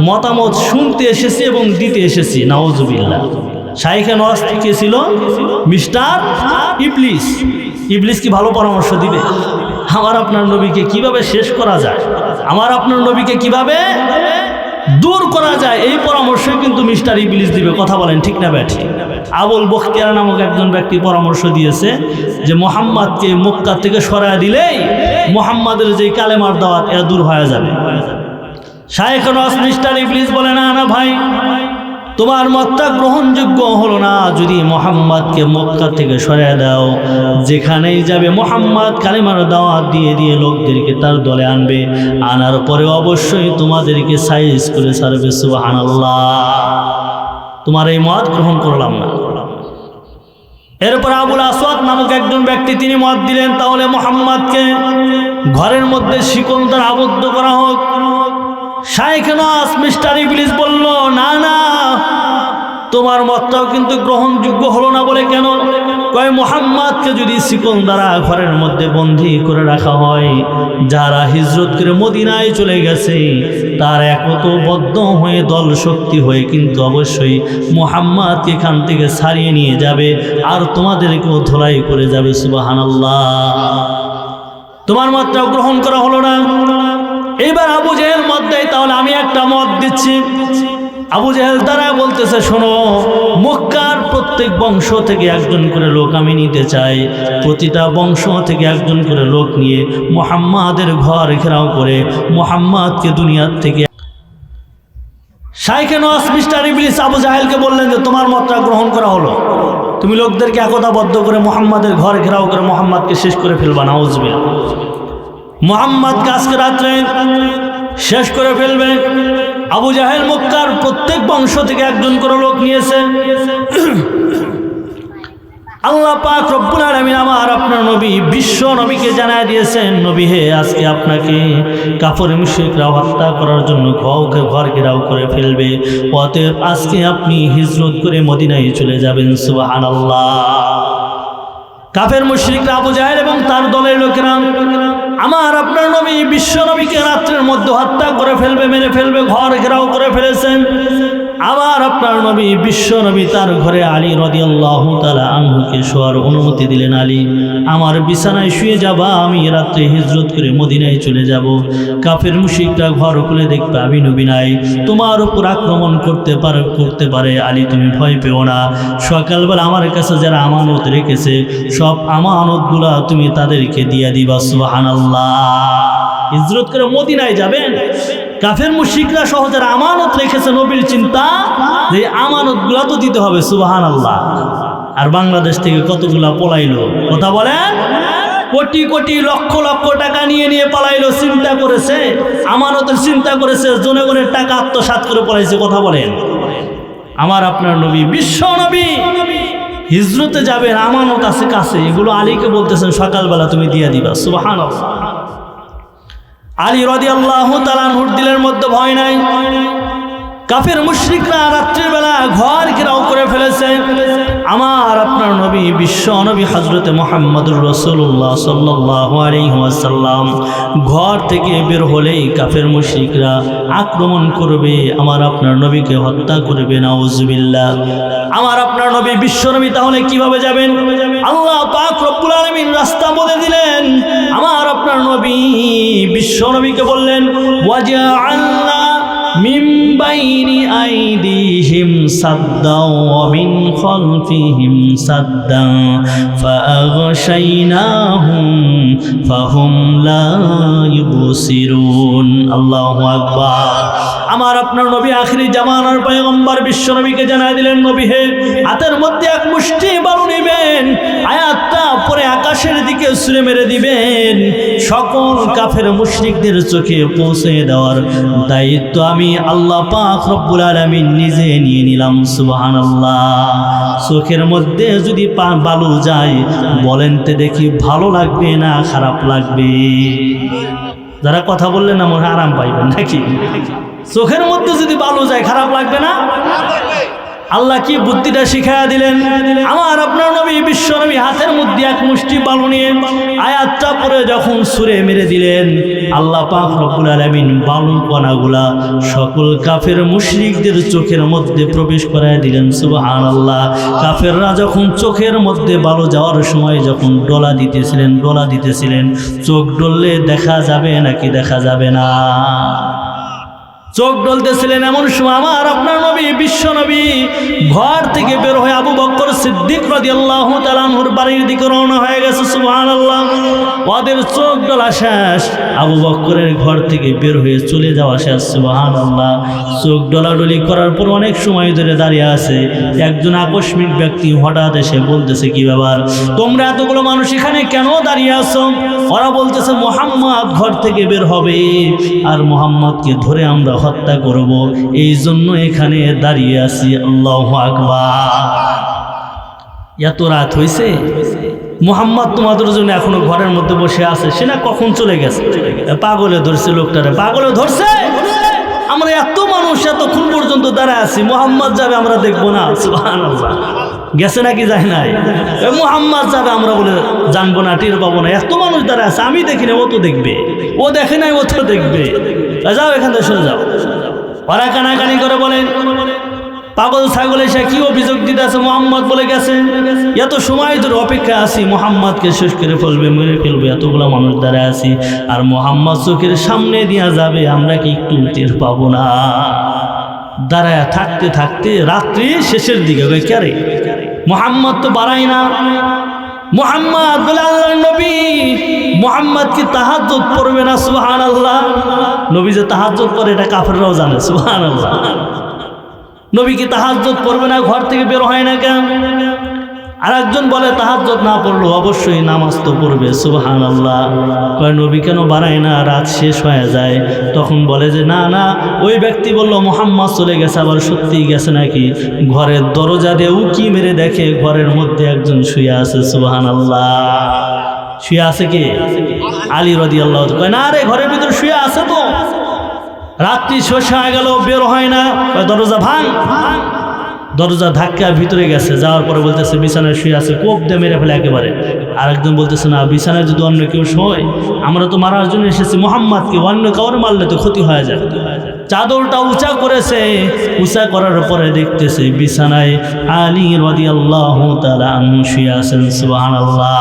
Speaker 1: মতামত শুনতে এসেছি এবং দিতে এসেছি। নাউজুবিল্লাহ। শায়েখে নজ কে ছিল? মিস্টার ইবলিস। ইবলিস কি ভালো পরামর্শ দিবে? আমার আপনার নবীকে কিভাবে শেষ করা যায়, আমার আপনার নবীকে কিভাবে দূর করা যায়, এই পরামর্শই কিন্তু মিস্টার ইবলিস দিবে। কথা বলেন ঠিক না ব্যাঠি? আবুল বখতিয়ার নামক একজন ব্যক্তি পরামর্শ দিয়েছে যে মুহাম্মদকে মক্কা থেকে সরায় দিলেই মুহাম্মাদের যে কালেমার দাওয়াত এরা দূর হয়ে যাবে। শায়েখে নজ মিস্টার ইবলিস বলে, না না ভাই, তোমার মতটা গ্রহণযোগ্য হলো না। যদি মুহাম্মদকে মক্কা থেকে সরিয়ে দাও, যেখানেই যাবে মুহাম্মদ কালেমার দাওয়াত দিয়ে দিয়ে লোকদেরকে তার দলে আনবে, আনার পরে অবশ্যই তোমাদেরকে সাইজ করে ছাড়বে। সুবহানাল্লাহ। তোমার এই মত গ্রহণ করলাম না। এরপর আবুল আসওয়াদ নামক একজন ব্যক্তি তিনি মত দিলেন, তাহলে মুহাম্মদকে ঘরের মধ্যে শিকল দ্বারা আবদ্ধ করা হোক। শায়েখে নজ মিস্টার ইবলিস বলল, না না, তোমার মতটাও কিন্তু গ্রহণযোগ্য হলো না। বলে কেন? কয়, মুহাম্মদকে যদি শিকল দ্বারা ঘরের মধ্যে বন্দী করে রাখা হয়, যারা হিজরত করে মদিনায় চলে গেছে তার একতাবদ্ধ হয়ে দল শক্তি হয়ে কিন্তু অবশ্যই মুহাম্মদকে এখান থেকে ছাড়িয়ে নিয়ে যাবে আর তোমাদেরকেও ধোলাই করে যাবে। সুবহানাল্লাহ। তোমার মতটাও গ্রহণ করা হলো না। এবার আবু জেহেল মত দেয়, তাহলে আমি একটা মত দিচ্ছি। আবু জেহেল তারা বলতেছে, শোনো, মক্কার প্রত্যেক বংশ থেকে একজন করে লোক আমি নিতে চাই। প্রতিটা বংশ থেকে একজন করে লোক নিয়ে মুহাম্মাদের ঘর ঘেরাও করে মুহাম্মাদকে দুনিয়ার থেকে। শায়েখে নজ মিস্টার ইবলিস আবু জাহেলকে বললেন যে তোমার মতটা গ্রহণ করা হলো, তুমি লোকদেরকে একতাবদ্ধ করে মুহাম্মাদের ঘর ঘেরাও করে মুহাম্মাদকে শেষ করে ফেলবা। নাউজুবিল্লাহ। মুহাম্মদকে আজকে রাত্রে শেষ করে ফেলবে। আবু জাহেল মক্কার প্রত্যেক বংশ থেকে একজন করে লোক নিয়েছে। আল্লাহ পাক রব্বুল আলামিন আমার আপনার নবী বিশ্ব নবীকে জানায় দিয়েছেন, নবী হে, আজকে আপনাকে কাফের মুশরিকরা হত্যা করার জন্য ঘর ঘেরাও করে ফেলবে। অতএব আজকে আপনি হিজরত করে মদিনায় চলে যাবেন। সুবহানাল্লাহ। কাফের মুশরিকরা আবু জাহেল এবং তার দলের লোকেরা আমার আপনার নবী বিশ্ব নবীকে রাত্রের মধ্যে হত্যা করে ফেলবে, মেরে ফেলবে, ঘর ঘেরাও করে ফেলেছেন। আবার আপনার নবী বিশ্ব নবী তার ঘরে আলী রাদিয়াল্লাহু তাআলা আনহুকে শোয়ার অনুমতি দিলেন। আলী, আমার বিছানায় শুয়ে যাবা, আমি রাত্রে হিজরত করে মদিনায় চলে যাব। কাফের মুশরিকরা ঘর খুলে দেখবে আমি নবী নাই, তোমার উপর আক্রমণ করতে পারে। আলী, তুমি ভয় পেও না। সকালবেলা আমার কাছে যারা আমানত রেখেছে সব আমানতগুলা তুমি তাদেরকে দিয়ে দিবা। সুবহানাল্লাহ। হিজরত করে মদিনায় যাবেন। কাফের মুশরিকরা সহ যারা আমানত রেখেছে, নবীর চিন্তা যে আমানতগুলা তো দিতে হবে। সুবহানাল্লাহ। আর বাংলাদেশ থেকে কতগুলা পলাইলো, কথা বলেন। কোটি কোটি লক্ষ লক্ষ টাকা নিয়ে পালাইলো। চিন্তা করেছে, আমানতের চিন্তা করেছে, জনগণের টাকা আত্মসাৎ করে পলাইছে। কথা বলেন। আমার আপনার নবী বিশ্ব নবী হিজরতে যাবেন, আমানত আছে কাছে, এগুলো আলীকে বলতেছেন সকালবেলা তুমি দিয়ে দিবা। সুবহানাল্লাহ। আলী রাদিয়াল্লাহু তাআলা আনহুর দিলের মধ্যে ভয় নাই। কাফের মুশরিকরা রাত্রির বেলা ঘর ঘেরাও করে ফেলেছে। আমার আপনার নবী বিশ্ব নবী হযরতে মুহাম্মদুর রাসূলুল্লাহ সাল্লাল্লাহু আলাইহি ওয়াসাল্লাম ঘর থেকে বের হলেই কাফের মুশরিকরা আক্রমণ করবে, আমার আপনার নবীকে হত্যা করবে। নাউজুবিল্লাহ। আমার আপনার নবী বিশ্ব নবী তাহলে কিভাবে যাবেন? আল্লাহ পাক রব্বুল আলামিন রাস্তা বলে দিলেন। আমার আপনার নবী বিশ্ব নবীকে বললেন, ওয়াজআলনা মিন বাইনি আইদিহিম সাদ্দাও ওয়া মিন খালফিহিম সাদ্দাও ফাআগশাইনাহুম ফাহুম লা ইউবসিরুন। আল্লাহু আকবার। আমার আপনার নবী আখিরি জামানার পয়গম্বর বিশ্ব নবীকে জানাই দিলেন, নবী হে, হাতের মধ্যে এক মুষ্টি বালু নেবেন, আয়াতটা পরে আকাশের দিকে ছুঁড়ে মেরে দিবেন। সকল কাফের মুশরিকদের চোখে পৌঁছে দেওয়ার দায়িত্ব আমি আল্লাহ পাক রব্বুল আলামিন নিজে নিয়ে নিলাম। সুবহানাল্লাহ। চোখের মধ্যে যদি বালু যায়, বলেন তো দেখি, ভালো লাগবে না খারাপ লাগবে? যারা কথা বললেন না মনে আরাম পাইবেন নাকি? চোখের মধ্যে যদি বালু যায় খারাপ লাগবে না? আল্লাহ কি বুদ্ধিটা শিখায়া দিলেন। আমার আপনার নবী বিশ্ব নবী হাতের মধ্যে এক মুষ্টি বালু নিয়ে আয়াতটা পরে যখন ছুঁড়ে মেরে দিলেন, আল্লাহ পাক রব্বুল আলামিন বালুর কণাগুলা সকল কাফের মুশরিকদের চোখের মধ্যে প্রবেশ করায় দিলেন। সুবহানাল্লাহ। কাফেররা যখন চোখের মধ্যে বালু যাওয়ার সময় যখন ডলা দিতেছিলেন, চোখ ডললে দেখা যাবে নাকি দেখা যাবে না? চোখ ডলতেছিলেন। এমন সময় আমার আপনার নবী বিশ্ব নবী ঘর থেকে বের হয়ে আবু বকর সিদ্দিক রাদিয়াল্লাহু তাআলা আনহুর বাড়ির দিকে রওনা হয়ে গেছে। সুবহানাল্লাহ। ওদের চোখ ডলা শেষ, আবু বকরের ঘর থেকে বের হয়ে চলে যাওয়া শেষ। সুবহানাল্লাহ। চোখ ডলাডলি করার পর অনেক সময় ধরে দাঁড়িয়ে আছে। একজন আকস্মিক ব্যক্তি হঠাৎ এসে বলতেছে, কি ব্যাপার, তোমরা এতগুলো মানুষ এখানে কেন দাঁড়িয়ে আছো? ওরা বলতেছে, মুহাম্মদ ঘর থেকে বের হবে আর মুহাম্মদকে ধরে আমরা হত্যা করব, এই জন্য এখানে দাঁড়িয়ে আছি। আল্লাহু আকবার। এত রাত হয়েছে, মুহাম্মদ তোমাদের জন্য এখনো ঘরের মধ্যে বসে আছে, সে না কখন চলে গেছে? পাগলে ধরছে লোকটারে, পাগলে ধরছে। আমরা এত মানুষ এতক্ষণ পর্যন্ত দাঁড়ায় আছি, মুহাম্মদ যাবে আমরা দেখবো না? সুবহানাল্লাহ। গেছে নাকি যায় নাই? মুহাম্মদ যাবে আমরা বলে জানবো না, টের পাবো না? এত মানুষ দাঁড়ায় আছে, আমি দেখি না, ও তো দেখবে। ও দেখে নাই, ও তো দেখবে। যাও এখান থেকে সরে যাও। ওরা কানাকানি করে বলেন, পাগল ছাগল এসে কি অভিযোগ দিতে আছে? মুহাম্মদ বলে গেছে, এত সময় ধরে অপেক্ষা আছি, মুহাম্মদকে শেষ করে ফেলবে, মেরে ফেলবে, এতগুলো মানুষ দাঁড়ায় আছি, আর মুহাম্মদ চোখের সামনে দিয়া যাবে, আমরা কি একটু টের পাবো না? দাঁড়ায় থাকতে থাকতে রাত্রি শেষের দিকে ক্যারে মুহাম্মদ তো বাড়াই না। মুহাম্মদ বলে আল্লাহর নবী, মুহাম্মদ কি তাহাজ্জুদ পড়বে না? সুবহানাল্লাহ। নবী যে তাহাজ্জুদ পড়ে এটা কাফেররাও জানে। সুবহানাল্লাহ। নবী কি তাহাজ্জুদ পড়বে না? ঘর থেকে বের হয় না কেন? আর একজন বলে তাহাজ্জুদ না পড়লো অবশ্যই নামাজ তো পড়বে। সুবহানাল্লাহ। কয় নবী কেন বাড়ায় না, রাত শেষ হয়ে যায়। তখন বলে যে না না, ওই ব্যক্তি বলল মুহাম্মদ চলে গেছে, আবার সত্যিই গেছে নাকি। ঘরের দরজা দিয়ে উকি মেরে দেখে ঘরের মধ্যে একজন শুয়ে আছে। সুবহানাল্লাহ। শুয়ে আছে কে? আলী রাদিয়াল্লাহু তাআলা। কয় না রে, ঘরের ভিতর শুয়ে আছে তো। রাত্রি শেষ হয়ে গেল, বের হয় না। দরজা ভাঙ। দরজা ধাক্কা ভিতরে গেছে, যাওয়ার পরে বলতেছে বিছানায় শুয়ে আছে, কোপ দিয়ে মেরে ফেলে একেবারে। আরেকজন বলতেছে না, বিছানায় যদি অন্য কেউ শোয়, আমরা তো মারার জন্য এসেছি মুহাম্মদকে, অন্য কাউরে মারলে তো ক্ষতি হয়ে যায়। চাদরটা উঁচা করেছে, উঁচা করার পরে দেখতেছে বিছানায় আলী রাদিয়াল্লাহু তাআলা আনহু শুয়ে আছেন। সুবহানাল্লাহ।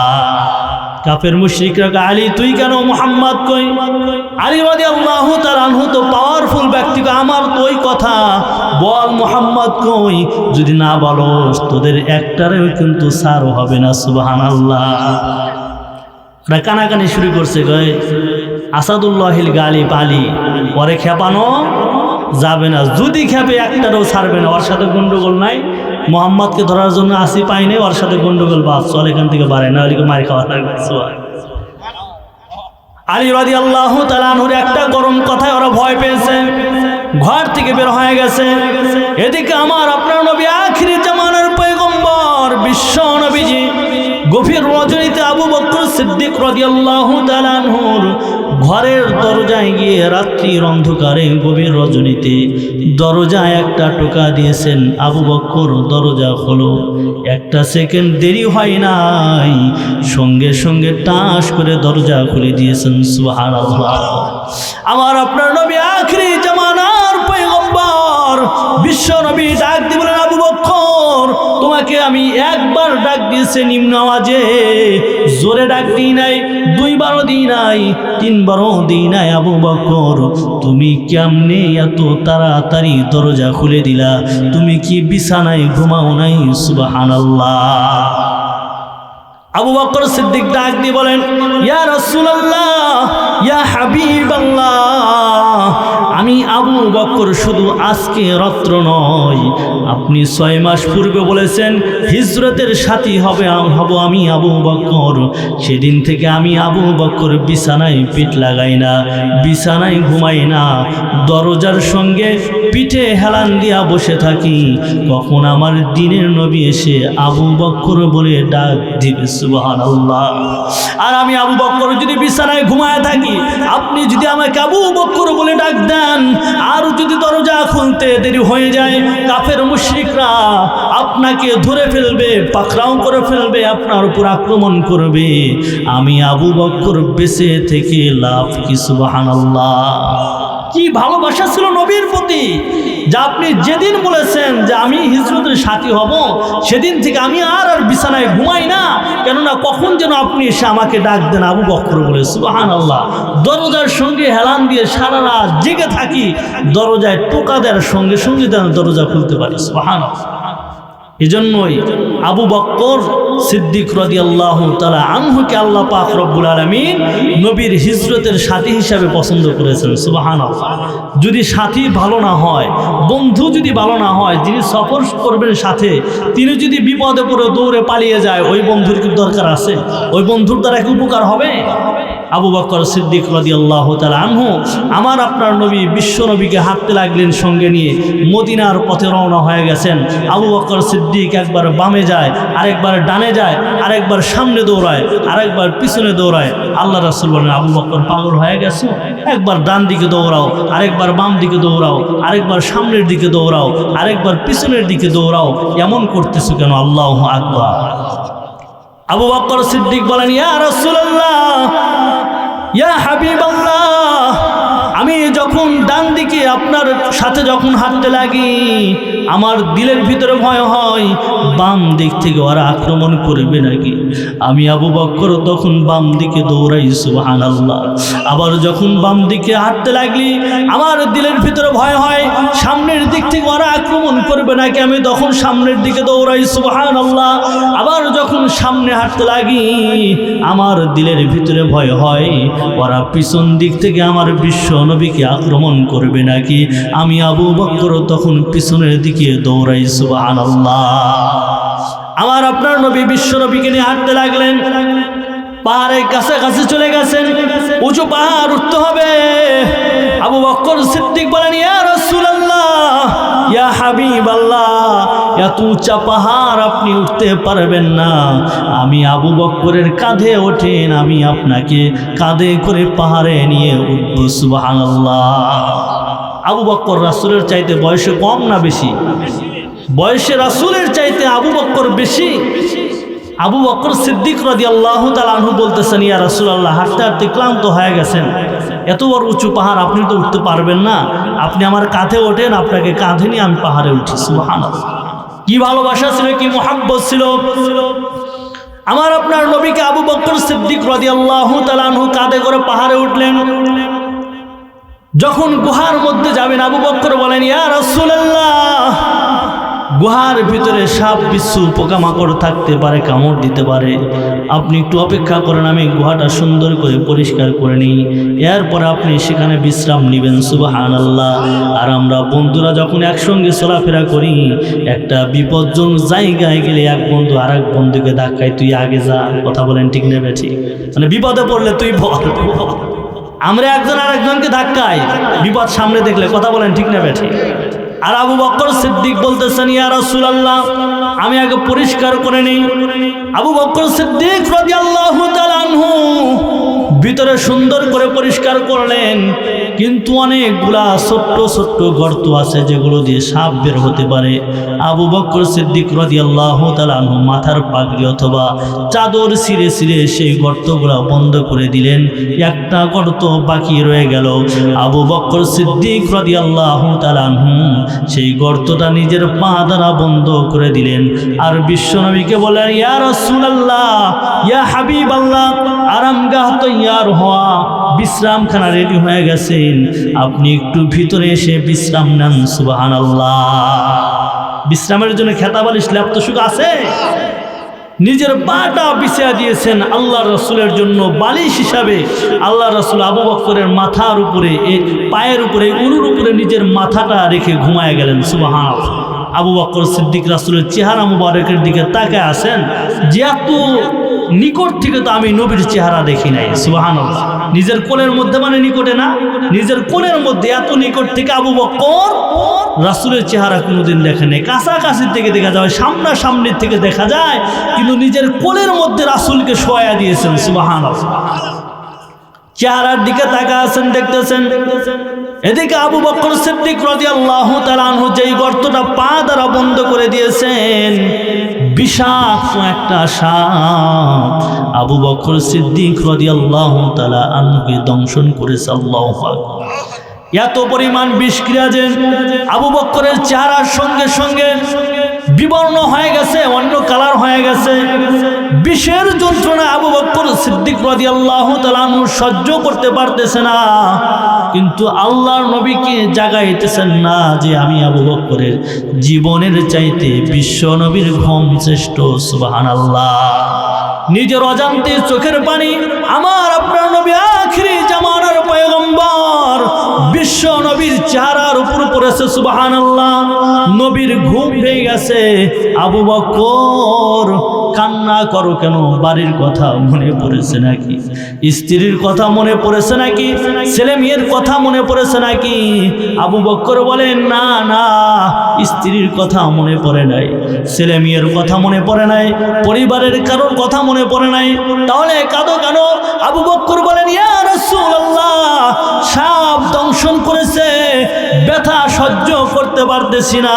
Speaker 1: কাফের মুশরিকরা কয় আলী তুই কেন, মুহাম্মদ কই? আলী রাদিয়াল্লাহু তাআলা আনহু তো পাওয়ারফুল ব্যক্তি, আমার তো ওই কথা বল মুহাম্মদ কই, যদি না বলস তোদের একটারেও কিন্তু সারও হবে না। সুবহানাল্লাহ। ওরা কানাকানি শুরু করছে, কয় আসাদুল্লাহিল গালিব আলী, পরে খেপানো যাবে না, যদি খেপে একটারও ছাড়বে না। ওর সাথে গন্ডগোল নাই, মোহাম্মদকে ধরার জন্য আসি পাই নাই, ওর সাথে গন্ডগোল, বাস চল এখান থেকে বাড়ে না, ওদিকে মার খাওয়া লাগবে। আলী রাদিয়াল্লাহু তাআলা আনহুর একটা গরম কথায় ওরা ভয় পেয়েছে, ঘর থেকে বের হয়ে গেছে। এদিকে আমার আপনার নবী আখিরি জামানার পয়গম্বর বিশ্ব নবীজি গভীর রজনীতে আবু বকর সিদ্দিক রাদিয়াল্লাহু তাআলা আনহুর ঘরের দরজায় গিয়ে রাত্রির অন্ধকারে গভীর রজনীতে দরজায় একটা টোকা দিয়েছেন। আবু বকর দরজা খোলো। একটা সেকেন্ড দেরি হয় নাই, সঙ্গে সঙ্গে টাস করে দরজা খুলে দিয়েছেন। সুবহানাল্লাহ। আমার আপনার নবী আখিরি জামানার পয়গম্বর বিশ্ব নবী ডাক দিয়ে বলেন, আবু বকর তোমাকে আমি একবার ডাক দিয়েছি নিম্ন আওয়াজে, জোরে ডাক দিই নাই, দুইবারও দিই নাই, তিনবারও দিই নাই। আবু বকর তুমি কেমনে এত তাড়াতাড়ি দরজা খুলে দিলা? তুমি কি বিছানায় ঘুমাও নাই? সুবহানাল্লাহ। আবু বকর সিদ্দিক ডাক দিয়ে বলেন, ইয়া রাসূলুল্লাহ, ইয়া হাবিবাল্লাহ, আমি আবু বকর শুধু আজকে রাত্র নয়, আপনি 6 মাস পূর্বে বলেছেন হিজরতের সাথী হব আমি আবু বকর। সেদিন থেকে আমি আবু বকর বিছানায় পিঠ লাগাই না, বিছানায় ঘুমাই না, দরজার সঙ্গে পিঠে হেলান দিয়া বসে থাকি। কখন আমার দিনের নবী এসে আবু বকর বলে ডাক দিবে। সুবহানাল্লাহ। আর আমি আবু বকর যদি বিছানায় ঘুমায় থাকি, আপনি যদি আমাকে আবু বকর বলে ডাক দেন, আর যদি দরজা খুলতে দেরি হয়ে যায়, কাফের মুশরিকরা আপনাকে ধরে ফেলবে, পাকড়াও করে ফেলবে, আপনার উপর আক্রমণ করবে, আমি আবু বকর বেঁচে থেকে লাভ কি? সুবহানাল্লাহ। কি ভালোবাসা ছিল নবীর প্রতি, যা আপনি যেদিন বলেছেন যে আমি হিজরতের সাথী হব, সেদিন থেকে আমি আর বিছানায় ঘুমাই না। কেননা কখন যেন আপনি এসে আমাকে ডাক দেন আবু বকর বলে। সুবহানাল্লাহ। দরজার সঙ্গে হেলান দিয়ে সারা রাত জেগে থাকি, দরজায় টোকা দেওয়ার সঙ্গে সঙ্গে যেন দরজা খুলতে পারি। সুবহানাল্লাহ। এজন্যই আবু বকর সিদ্দিক রাদিয়াল্লাহু তাআলা আনহুকে আল্লাহ পাক রব্বুল আলামিন নবীর হিজরতের সাথী হিসাবে পছন্দ করেছেন। সুবহানাল্লাহ। যদি সাথী ভালো না হয়, বন্ধু যদি ভালো না হয়, যিনি সফর করবেন সাথে, তিনি যদি বিপদে পড়ে দৌড়ে পালিয়ে যায়, ওই বন্ধুর কি দরকার আছে? ওই বন্ধুর দ্বারা কি উপকার হবে? আবু বকর সিদ্দিক রাদিয়াল্লাহু তাআলা আনহু আমার আপনার নবী বিশ্ব নবীকে হাঁটতে লাগলেন সঙ্গে নিয়ে, মদিনার পথে রওনা হয়ে গেছেন। আবু বকর সিদ্দিক একবার বামে যায়, আরেকবার ডানে যায়, আরেকবার সামনে দৌড়ায়, আরেকবার পিছনে দৌড়ায়। আল্লাহ রাসূল বলেন, আবু বকর পাগল হয়ে গেছো? একবার ডান দিকে দৌড়াও, আরেকবার বাম দিকে দৌড়াও, আরেকবার সামনের দিকে দৌড়াও, আরেকবার পিছনের দিকে দৌড়াও, এমন করতেছো কেন? আল্লাহু আকবার। আবু বকর সিদ্দিক বলেন, ইয়া রাসূলুল্লাহ, ইয়া হাবিবাল্লাহ, আমি যখন ডান দিকে আপনার সাথে যখন হাঁটতে লাগি, আমার দিলের ভিতরে ভয় হয় বাম দিক থেকে ওরা আক্রমণ করবে নাকি। আমি আবু বকর তখন বাম দিকে দৌড়াই। সুবহানাল্লাহ। আবার যখন বাম দিকে হাঁটতে লাগলি, আমার দিলের ভিতরে ভয় হয় সামনের দিক থেকে ওরা আক্রমণ করবে নাকি, আমি তখন সামনের দিকে দৌড়াই। সুবহানাল্লাহ। আবার যখন সামনে হাঁটতে লাগি, আমার দিলের ভিতরে ভয় হয় ওরা পিছন দিক থেকে আমার বিশ্ব নবী নবীকে আক্রমণ করবে নাকি। আমি আবু বকর তখন পিছনের দিকে দৌড়াই। সুবহানাল্লাহ। আমার আপনার নবী বিশ্ব নবীকে নিয়ে হাঁটতে লাগলেন। পাহাড়ের কাছাকাছি চলে গেছেন, উঁচু পাহাড় উঠতে হবে। আবু বকর সিদ্দিক বলেন, ইয়া রাসূলুল্লাহ, ইয়া হাবিবাল্লাহ, এত উঁচা পাহাড় আপনি উঠতে পারবেন না। আমি আবু বকরের কাঁধে ওঠেন, আমি আপনাকে কাঁধে করে পাহাড়ে নিয়ে উঠব। সুবহানাল্লাহ। আবু বকর রাসূলের চাইতে বয়সে কম না বেশি? বয়সে রাসূলের চাইতে আবু বকর বেশি। আবু বকর সিদ্দিক রাদিয়াল্লাহু তাআলা আনহু বলতেছেন, ইয়া রাসূলুল্লাহ, হাঁটতে হাঁটতে ক্লান্ত হয়ে গেছেন, এত বড় উঁচু পাহাড় আপনি তো উঠতে পারবেন না, আপনি আমার কাঁধে ওঠেন, আপনাকে কাঁধে নিয়ে আমি পাহাড়ে উঠি। সুবহানাল্লাহ। কি ভালোবাসা ছিল, কি মুহাব্বত ছিল। আমার আপনার নবীকে আবু বকর সিদ্দিক রাদিয়াল্লাহু তাআলা আনহু কাঁধে করে পাহাড়ে উঠলেন। যখন গুহার মধ্যে যাবেন, আবু বকর বলেন, ইয়া রাসূলুল্লাহ, গুহার ভিতরে সাপ বিচ্ছু পোকামাকড় থাকতে পারে, কামড় দিতে পারে, আপনি একটু অপেক্ষা করেন, আমি গুহাটা সুন্দর করে পরিষ্কার করে নিই, এরপরে আপনি সেখানে বিশ্রাম নেবেন। সুবহানাল্লাহ। আর আমরা বন্ধুরা যখন একসঙ্গে চলাফেরা করি, একটা বিপজ্জনক জায়গায় গেলে এক বন্ধু আর এক বন্ধুকে ধাক্কায়, তুই আগে যা। কথা বলেন ঠিক নেবে ঠিক? মানে বিপদে পড়লে তুই বল। আমরা একজন আর একজনকে ধাক্কাই বিপদ সামনে দেখলে। কথা বলেন ঠিক নেবে ঠিক? আর আবু বকর সিদ্দিক বলতেছেন, ইয়া রাসূলুল্লাহ, আমি আগে পরিষ্কার করে নেই। আবু বকর সিদ্দিক রাদিয়াল্লাহু তাআলা আনহু ভিতরে সুন্দর করে পরিষ্কার করলেন, কিন্তু অনেকগুলা ছোট্ট ছোট্ট গর্ত আছে যেগুলো দিয়ে সাপ বের হতে পারে। আবু বকর সিদ্দিক রাদিয়াল্লাহু তাআলা আনহু মাথার পাগড়ি অথবা চাদর ছিঁড়ে ছিঁড়ে সেই গর্তগুলা বন্ধ করে দিলেন। একটা গর্ত বাকি রয়ে গেল। আবু বকর সিদ্দিক রাদিয়াল্লাহু তাআলা আনহু সেই গর্তটা নিজের পা দ্বারা বন্ধ করে দিলেন। আর বিশ্বনবীকে বললেন, ইয়া রাসূলুল্লাহ, ইয়া হাবিবাল্লাহ, আরামগাহ তৈয়ার হওয়া, বিশ্রামখানা রেডি হয়ে গেছেন, আপনি একটু ভিতরে এসে বিশ্রাম নেন। সুবহানাল্লাহ। বিশ্রামের জন্য খেতা বালিশ ল্যাপ তো সুখ আছে। নিজের পাটা বিছিয়ে দিয়েছেন আল্লাহ রসুলের জন্য বালিশ হিসাবে। আল্লাহ রসুল আবু বকরের মাথার উপরে, পায়ের উপরে, উরুর উপরে নিজের মাথাটা রেখে ঘুমায় গেলেন। সুবহানাল্লাহ। আবু বকর সিদ্দিক রাসূলের চেহারা মুবারকের দিকে তাকায় আছেন যে এত নিকট থেকে তো আমি নবীর চেহারা দেখি নাই। সুবহানাল্লাহ। নিজের কোলের মধ্যে মানে নিকটে না, নিজের কোলের মধ্যে এত নিকট থেকে আবু বকর রাসূলের চেহারা কোনোদিন দেখে নেই। কাছাকাছি থেকে দেখা যায়, সামনাসামনির থেকে দেখা যায়, কিন্তু নিজের কোলের মধ্যে রাসূলকে শোয়া দিয়েছেন। সুবহানাল্লাহ। চেহারার দিকে তাকা আছেন, দেখতেছেন। এদিকে আবু বকর সিদ্দিক রাদিয়াল্লাহু তাআলা আনহু যেই গর্তটা পা দ্বারা বন্ধ করে দিয়েছেন, বিষাক্ত একটা সাপ আবু বকর সিদ্দিক রাদিয়াল্লাহু তাআলা আনহুকে দংশন করেছে। আল্লাহু আকবার। এত পরিমাণ বিষক্রিয়া যে আবু বকরের চেহারার সঙ্গে সঙ্গে বিবর্ণ হয়ে গেছে, অন্য কালার হয়ে গেছে। বিষের যন্ত্রণা আবু বকর সিদ্দিক রাদিয়াল্লাহু তাআলা আনহু সহ্য করতে পারতেছে না, কিন্তু আল্লাহর নবীকে জাগাইতেছেন না যে আমি আবু বকরের জীবনের চাইতে বিশ্ব নবীর ঘুম শ্রেষ্ঠ। সুবহানাল্লাহ। নিজের অজান্তে চোখের পানি আমার আপনার নবী আখিরি জামানার পয়গম্বর বিশ্ব নবীর চেহারার উপর পড়েছে। সুবহানাল্লাহ। নবীর ঘুম ভেঙে গেছে। আবু বকর, কান্না করো কেন? বাড়ির কথা মনে পড়েছে নাকি? স্ত্রীর কথা মনে পড়েছে নাকি? ছেলে মেয়ের কথা মনে পড়েছে নাকি? আবু বকর বলেন, না না, স্ত্রীর কথা মনে পড়ে নাই, ছেলে মেয়ের কথা মনে পড়ে নাই, পরিবারের কারোর কথা মনে পড়ে নাই, তাহলে কাঁদো কেন? আবু বকর বলেন, ইয়া রাসূলুল্লাহ, সাপ দংশন করেছে, ব্যথা সহ্য করতে পারতেছি না,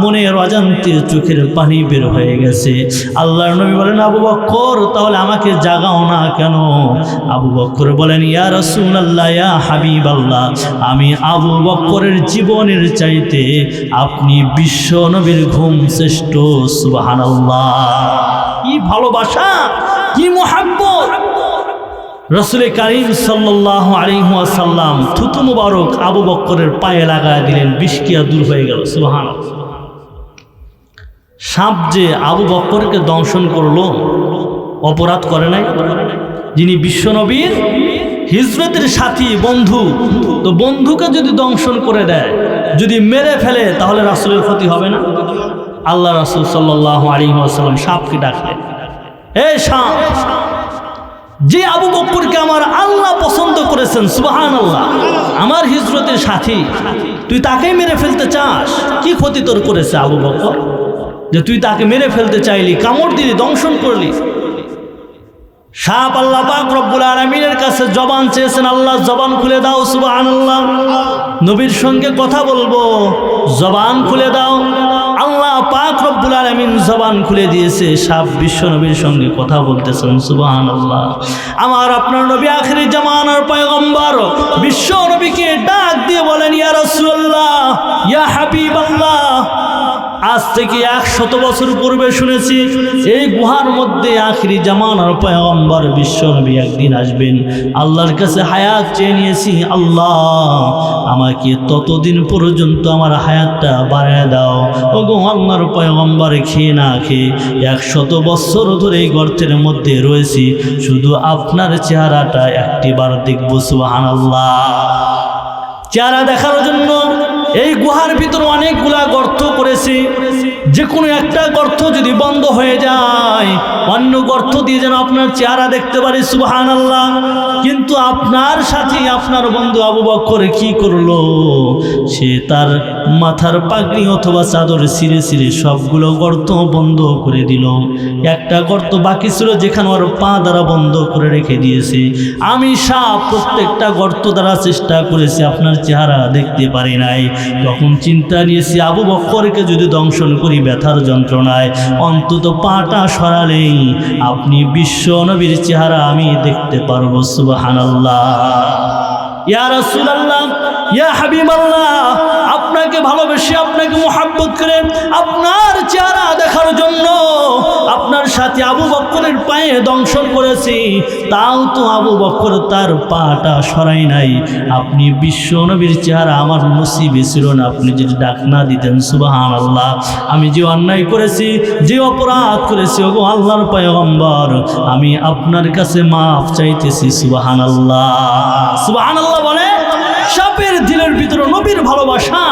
Speaker 1: মনের অজান্তে চোখের পানি বের হয়ে গেছে। আল্লাহর নবী বলেন, আবু বকর, তাহলে আমাকে জাগাও না কেন? আবু বকর বলেন, ইয়া রাসূলুল্লাহ, ইয়া হাবিবাল্লাহ, আমি আবু বকরের জীবনের চাইতে আপনি বিশ্ব নবীর ঘুম শ্রেষ্ঠ। সুবহানাল্লাহ। কি ভালোবাসা, কি মুহাব্বত! রাসূল কারীম সাল্লাল্লাহু আলাইহি ওয়াসাল্লাম থুতু মুবারক আবু বকরের পায়ে লাগায় দিলেন, বিষক্রিয়া দূর হয়ে গেল। সুবহানাল্লাহ। সাপ যে আবু বকরকে দংশন করলো, অপরাধ করে নাই? যিনি বিশ্বনবীর হিজরতের সাথী বন্ধু, তো বন্ধুকে যদি দংশন করে দেয়, যদি মেরে ফেলে, তাহলে রাসূলের ক্ষতি হবে না? আল্লাহ রাসূল সাল্লাল্লাহু আলাইহি ওয়াসাল্লাম সাপকে ডাকলেন, এই সাপ, যে আবু বকরকে আমার আল্লাহ পছন্দ করেছেন, সুবহানাল্লাহ, আমার হিজরতের সাথী, তুই তাকেই মেরে ফেলতে চাস? কি ক্ষতি তোর করেছে আবু বকর যে তুই তাকে মেরে ফেলতে চাইলি, কামড় দিলি, দংশন করলি? সাপ আল্লাহ পাক রব্বুল আলামিনের কাছে জবান চেয়েছেন, আল্লাহ জবান খুলে দাও, সুবহানাল্লাহ, নবীর সঙ্গে কথা বলবো, জবান খুলে দাও। আল্লাহ পাক রব্বুল আলামিন জবান খুলে দিয়েছে, সাপ বিশ্ব নবীর সঙ্গে কথা বলতেছেন, সুবহানাল্লাহ। আমার আপনার নবী আখিরি জামানার পয়গম্বর বিশ্ব নবীকে ডাক দিয়ে বলেন, ইয়া রাসূলুল্লাহ, ইয়া হাবিবাল্লাহ, আজ থেকে 100 বছর পূর্বে শুনেছি এই গুহার মধ্যে আখিরি জামানার পয়গম্বর বিশ্ব নবী একদিন আসবেন। আল্লাহর কাছে হায়াত চেয়ে নিয়েছি, আল্লাহ আমাকে ততদিন পর্যন্ত আমার হায়াতটা বাড়ায় দাও। ওগো আল্লাহর পয়গম্বর খেয়ে না খেয়ে 100 বছর ধরে এই গর্তের মধ্যে রয়েছি, শুধু আপনার চেহারাটা একটিবার দেখবো, সুবহানাল্লাহ। চেহারা দেখার জন্য এই গুহার ভিতর অনেকগুলা গর্ত করেছি, যে কোনো একটা গর্ত যদি বন্ধ হয়ে যায়, অন্য গর্ত দিয়ে যেন আপনার চেহারা দেখতে পারি, সুবহানাল্লাহ। কিন্তু আপনার সাথে আপনার বন্ধু আবু বকর কি করলো? সে তার মাথার পাগড়ি অথবা চাদর ছিঁড়ে ছিঁড়ে সবগুলো গর্ত বন্ধ করে দিল। একটা গর্ত বাকি ছিল, যেখানে ওর পা দ্বারা বন্ধ করে রেখে দিয়েছে। আমি সাপ প্রত্যেকটা গর্ত দ্বারা চেষ্টা করেছি, আপনার চেহারা দেখতে পারি নাই। তখন চিন্তা নিয়েছি, আবু বকরকে যদি দংশন করি ব্যথার যন্ত্রণায়, অন্তত পাটা সরালেই আপনি বিশ্ব নবীর চেহারা আমি দেখতে পারবো, সুবহানাল্লাহ। ইয়া রাসূলুল্লাহ, ইয়া হাবিবাল্লাহ, আপনাকে ভালোবেসে, আপনাকে মুহাব্বত করে, আপনার চেহারা দেখার জন্য আপনার সাথে আবু বকরের পায়ে দংশন করেছি, তাও তো আবু বকর তার পাটা সরাই নাই। আপনি বিশ্ব নবীর চেহারা আমার নসিবে ছিল না, আপনি যদি ডাক না দিতেন, সুবহানাল্লাহ। আমি যে অন্যায় করেছি, যে অপরাধ করেছি, ওগো আল্লাহর পয়গম্বর, আমি আপনার কাছে মাফ চাইতেছি, সুবহানাল্লাহ। সুবহানাল্লাহ বলে সাপের দিলের ভিতরে নবীর ভালোবাসা।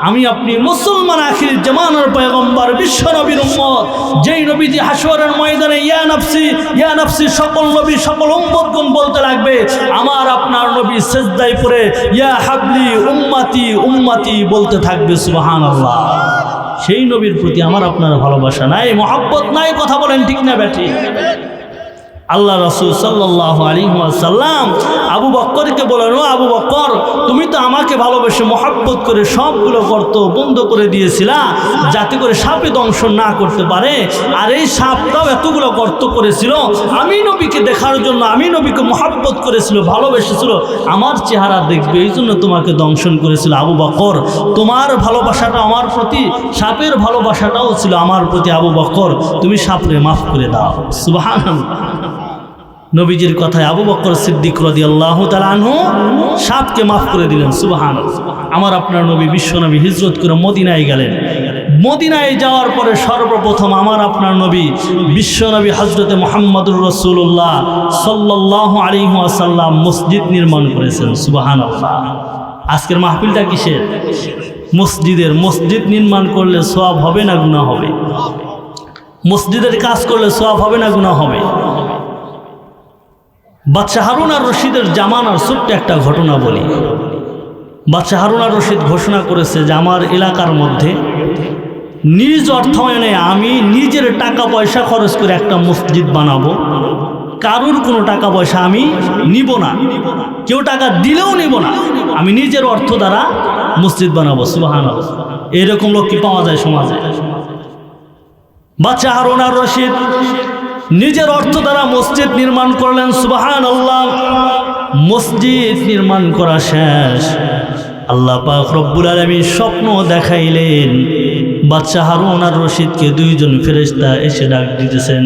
Speaker 1: আমি আপনি মুসলমান আখির জামানার পয়গম্বর বিশ্ব নবীর উম্মত, যেই নবীজি হাসরের ময়দানে ইয়া নাফসি ইয়া নাফসি সকল নবী সকল উম্মতগণ বলতে লাগবে, আমার আপনার নবী সিজদায় পড়ে ইয়া হাবলি উম্মতি উম্মতি বলতে থাকবে, সুবহানাল্লাহ। সেই নবীর প্রতি আমার আপনার ভালোবাসা নাই, মহব্বত নাই, কথা বলেন ঠিক না ব্যাঠি? আল্লাহ রাসূল সাল্লাল্লাহু আলাইহি ওয়াসাল্লাম আবু বকরকে বলেন, ও আবু বকর, তুমি তো আমাকে ভালোবেসে মহব্বত করে সবগুলো গর্ত বন্ধ করে দিয়েছিলা, যাতে করে সাপে দংশন না করতে পারে। আর এই সাপটাও এতগুলো গর্ত করেছিল আমি নবীকে দেখার জন্য, আমি নবীকে মহব্বত করেছিল, ভালোবেসেছিল, আমার চেহারা দেখবে, এই জন্য তোমাকে দংশন করেছিল। আবু বকর, তোমার ভালোবাসাটা আমার প্রতি, সাপের ভালোবাসাটাও ছিল আমার প্রতি। আবু বকর, তুমি সাপরে মাফ করে দাও, সুবহানাল্লাহ। নবীজির কথায় আবু বকর সিদ্দিক রাদিয়াল্লাহু তাআলা আনহু সাপকে মাফ করে দিলেন, সুবহানাল্লাহ। আমার আপনার নবী বিশ্ব নবী হিজরত করে মদিনায় গেলেন। মদিনায় যাওয়ার পরে সর্বপ্রথম আমার আপনার নবী বিশ্ব নবী হযরতে মুহাম্মদুর রাসূলুল্লাহ সাল্লাল্লাহু আলাইহি ওয়াসাল্লাম মসজিদ নির্মাণ করেছেন, সুবহানাল্লাহ। আজকের মাহফিলটা কিসের? মসজিদের। মসজিদ নির্মাণ করলে সওয়াব হবে না গুনাহ হবে? মসজিদের কাজ করলে সওয়াব হবে না গুনাহ হবে? বাদশাহ হারুন আর রশিদের জামানার ছোট্ট একটা ঘটনা বলি। বাদশাহ হারুন আর রশিদ ঘোষণা করেছে যে আমার এলাকার মধ্যে নিজ অর্থায়নে আমি নিজের টাকা পয়সা খরচ করে একটা মসজিদ বানাবো, কারুর কোনো টাকা পয়সা আমি নিব না, কেউ টাকা দিলেও নিব না, আমি নিজের অর্থ দ্বারা মসজিদ বানাবো, সুবহানাল্লাহ। এরকম লোক কি পাওয়া যায় সমাজে? বাদশাহ হারুন আর রশিদ নিজের অর্থ দ্বারা মসজিদ নির্মাণ করলেন, সুবহানাল্লাহ। মসজিদ নির্মাণ করা শেষ, আল্লাহ পাক রব্বুল আলামিন স্বপ্ন দেখাইলেন। বাদশাহ হারুন আর রশিদকে দুইজন ফেরেশতা এসে ডাক দিতেছেন,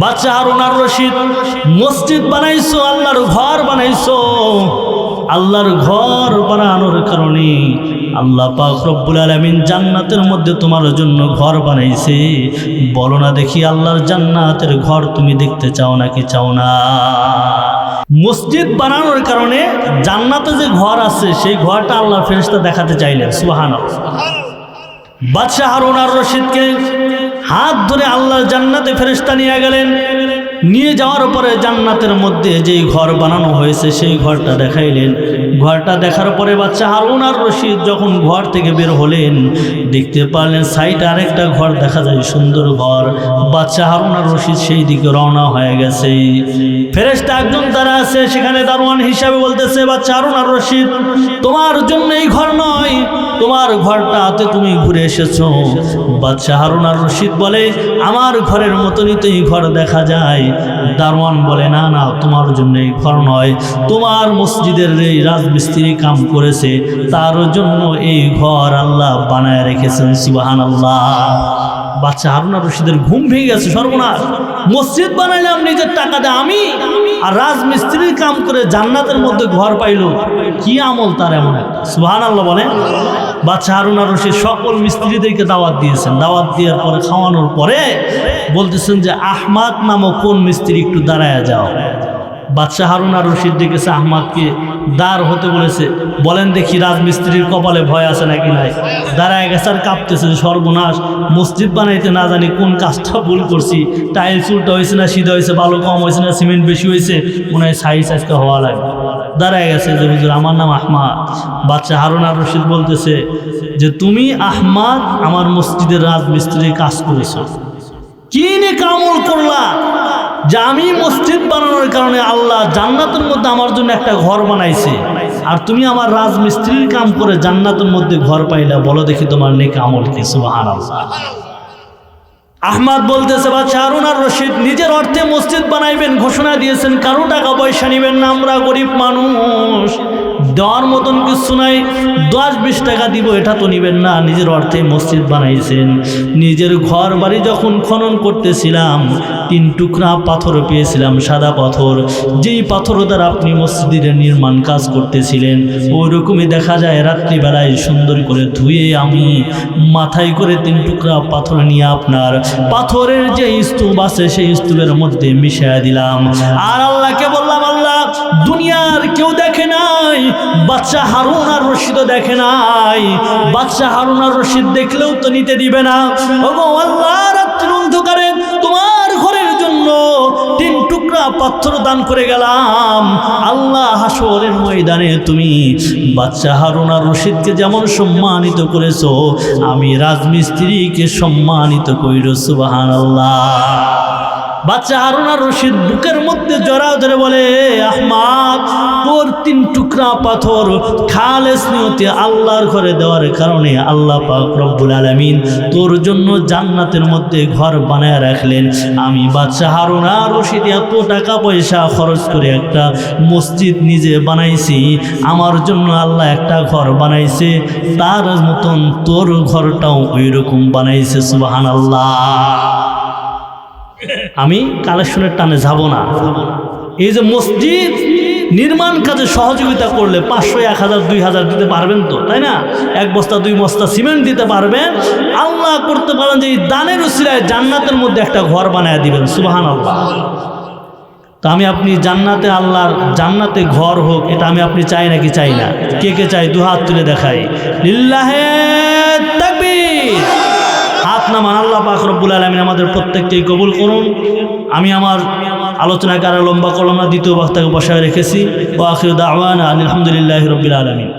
Speaker 1: বাদশাহ হারুন আর রশিদ, মসজিদ বানাইছো, আল্লাহর ঘর বানাইছো, আল্লাহর ঘর বানানোর কারণে আল্লাহ পাক রব্বুল আলামিন জান্নাতের মধ্যে তোমার জন্য ঘর বানাইছে। বলো না দেখি আল্লাহর জান্নাতের ঘর তুমি দেখতে চাও নাকি চাও না? মসজিদ বানানোর কারণে জান্নাতে যে ঘর আছে সেই ঘরটা আল্লাহর ফেরেশতা দেখাতে চাইলেন। সুবহানাল্লাহ। বাদশাহ হারুন আর রশিদকে হাত ধরে আল্লাহর জান্নাতে ফেরেশতা নিয়ে গেলেন। নিয়ে যাওয়ার পরে জান্নাতের মধ্যে যেই ঘর বানানো হয়েছে সেই ঘরটা দেখাইলেন। ঘরটা দেখার পরে বাদশাহ হারুন আর রশিদ যখন ঘর থেকে বের হলেন, দেখতে পারলেন সাইডে আরেকটা ঘর দেখা যায়, সুন্দর ঘর। বাদশাহ হারুন আর রশিদ সেই দিকে রওনা হয়ে গেছে। ফেরেশতা একজন তারা আছে সেখানে দারোয়ান হিসাবে বলতেছে, বাদশাহ হারুন আর রশিদ, তোমার জন্য এই ঘর নয়, তোমার ঘরটাতে তুমি ঘুরে এসেছো। বাদশাহ হারুন আর রশিদ বলে, আমার ঘরের মতনই তো এই ঘর দেখা যায়। দারোয়ান বলে, না না, তোমার জন্য এই ঘর নয়, তোমার মসজিদের এই রাজমিস্ত্রি কাম করেছে তার জন্য এই ঘর আল্লাহ বানায় রেখেছেন। সুবহানাল্লাহ। বাদশাহ হারুন আর রশিদের ঘুম ভেঙে গেছে। সর্বনাশ, মসজিদ বানাইলাম নিজের টাকা দিয়ে আমি, আর রাজমিস্ত্রির কাম করে জান্নাতের মধ্যে ঘর পাইল, কি আমল তার এমন একটা। সুবহানাল্লাহ বলে। বাদশাহ হারুন আর রশিদ সকল মিস্ত্রিদেরকে দাওয়াত দিয়েছেন। দাওয়াত দেওয়ার পরে খাওয়ানোর পরে বলতেছেন যে আহমাদ নামক কোন মিস্ত্রি একটু দাঁড়ায় যাও। বাদশাহ হারুন আর রশিদ ডেকেছে আহমাদকে, দাঁড় হতে বলেছে। বলেন দেখি রাজমিস্ত্রির কপালে ভয় আছে নাকি নাই? দাঁড়ায় গেছে আর কাঁপতেছে, সর্বনাশ, মসজিদ বানাইতে না জানি কোন কাজটা ভুল করছি, টাইলস উল্টা হয়েছে না সিধা হয়েছে, বালু কম হয়েছে না সিমেন্ট বেশি হয়েছে, মনে হয় সাইজ আজকে হওয়া লাগবে। দাঁড়ায় গেছে যে হুজুর আমার নাম আহমাদ। বাদশাহ হারুন আর রশিদ বলতেছে যে তুমি আহমাদ আমার মসজিদের রাজমিস্ত্রির কাজ করেছো, কি নে কামল করলা যে আমি মসজিদ বানানোর কারণে আল্লাহ জান্নাতের মধ্যে আমার জন্য একটা ঘর বানাইছে, আর তুমি আমার রাজমিস্ত্রির কাম করে জান্নাতের মধ্যে ঘর পাইলা, বলো দেখি তোমার নেক আমল কি? সুবহানাল্লাহ। আহমাদ বলতেছে, বাদশাহ হারুন আর রশিদ নিজের অর্থে মসজিদ বানাইবেন ঘোষণা দিয়েছেন, কারো টাকা পয়সা নিবেন না, আমরা গরিব মানুষ, দেওয়ার মতন কিছু নাই, 10-20 টাকা দিব এটা তো নিবেন না, নিজের অর্থে মসজিদ বানাইছেন। নিজের ঘর বাড়ি যখন খনন করতেছিলাম 3 টুকরা পাথর পেয়েছিলাম, সাদা পাথর, যেই পাথর দ্বারা আপনি মসজিদের নির্মাণ কাজ করতেছিলেন ওই রকমই দেখা যায় রাত্রিবেলায় সুন্দর করে ধুয়ে আমি মাথায় করে 3 টুকরা পাথর নিয়ে আপনার পাথরের যে স্তূপ আছে সেই স্তূপের মধ্যে মিশিয়ে দিলাম। আর আল্লাহকে বললাম, আল্লাহ দুনিয়ার কেউ দেখে নাই, বাদশাহ হারুন আর রশিদও দেখে নাই, বাদশাহ হারুন আর রশিদ দেখলেও তো নিতে দিবে না। ওগো আল্লাহ, রাত্রির অন্ধকারে তোমার ঘরের জন্য 3 টুকরা পাথর দান করে গেলাম। আল্লাহ হাসরের ময়দানে তুমি বাদশাহ হারুন আর রশিদকে যেমন সম্মানিত করেছো আমি রাজমিস্ত্রিকে সম্মানিত কইরো। সুবহানাল্লাহ। বাদশাহ হারুন আর রশিদ বুকের মধ্যে জড়াও ধরে বলে, আহমাদ, তোর 3 টুকরা পাথর খালেস নিয়তে আল্লাহর ঘরে দেওয়ার কারণে আল্লাহ পাক রব্বুল আলামিন তোর জন্য জান্নাতের মধ্যে ঘর বানায় রাখলেন। আমি বাদশাহ হারুন আর রশিদ এত টাকা পয়সা খরচ করে একটা মসজিদ নিজে বানাইছি, আমার জন্য আল্লাহ একটা ঘর বানাইছে, তার মতন তোর ঘরটাও ওই রকম বানাইছে। সুবহানাল্লাহ। আমি কালেকশনের টানে যাব না। এই যে মসজিদ নির্মাণ কাজে সহযোগিতা করলে 500, 1000, 2000 দিতে পারবেন তো, তাই না? 1 বস্তা 2 বস্তা সিমেন্ট দিতে পারবেন। আল্লাহ করতে পারেন যে এই দানের উসিলায় জান্নাতের মধ্যে একটা ঘর বানায় দিবেন। সুবহানাল্লাহ। তো আমি আপনি জান্নাতে, আল্লাহর জান্নাতে ঘর হোক, এটা আমি আপনি চাই নাকি চাই না? কে কে চাই? 2 হাত তুলে দেখাই। লিল্লাহে তাকবীর। হাত নামান। আল্লাহ পাক রব্বুল আলামিন আমাদের প্রত্যেককেই কবুল করুন। আমি আমার আলোচনাকে আরো লম্বা করলাম না, দ্বিতীয় বক্তাকে বসায় রেখেছি। ওয়া আখিরু দাওয়ানা আলহামদুলিল্লাহি রাব্বিল আলামিন।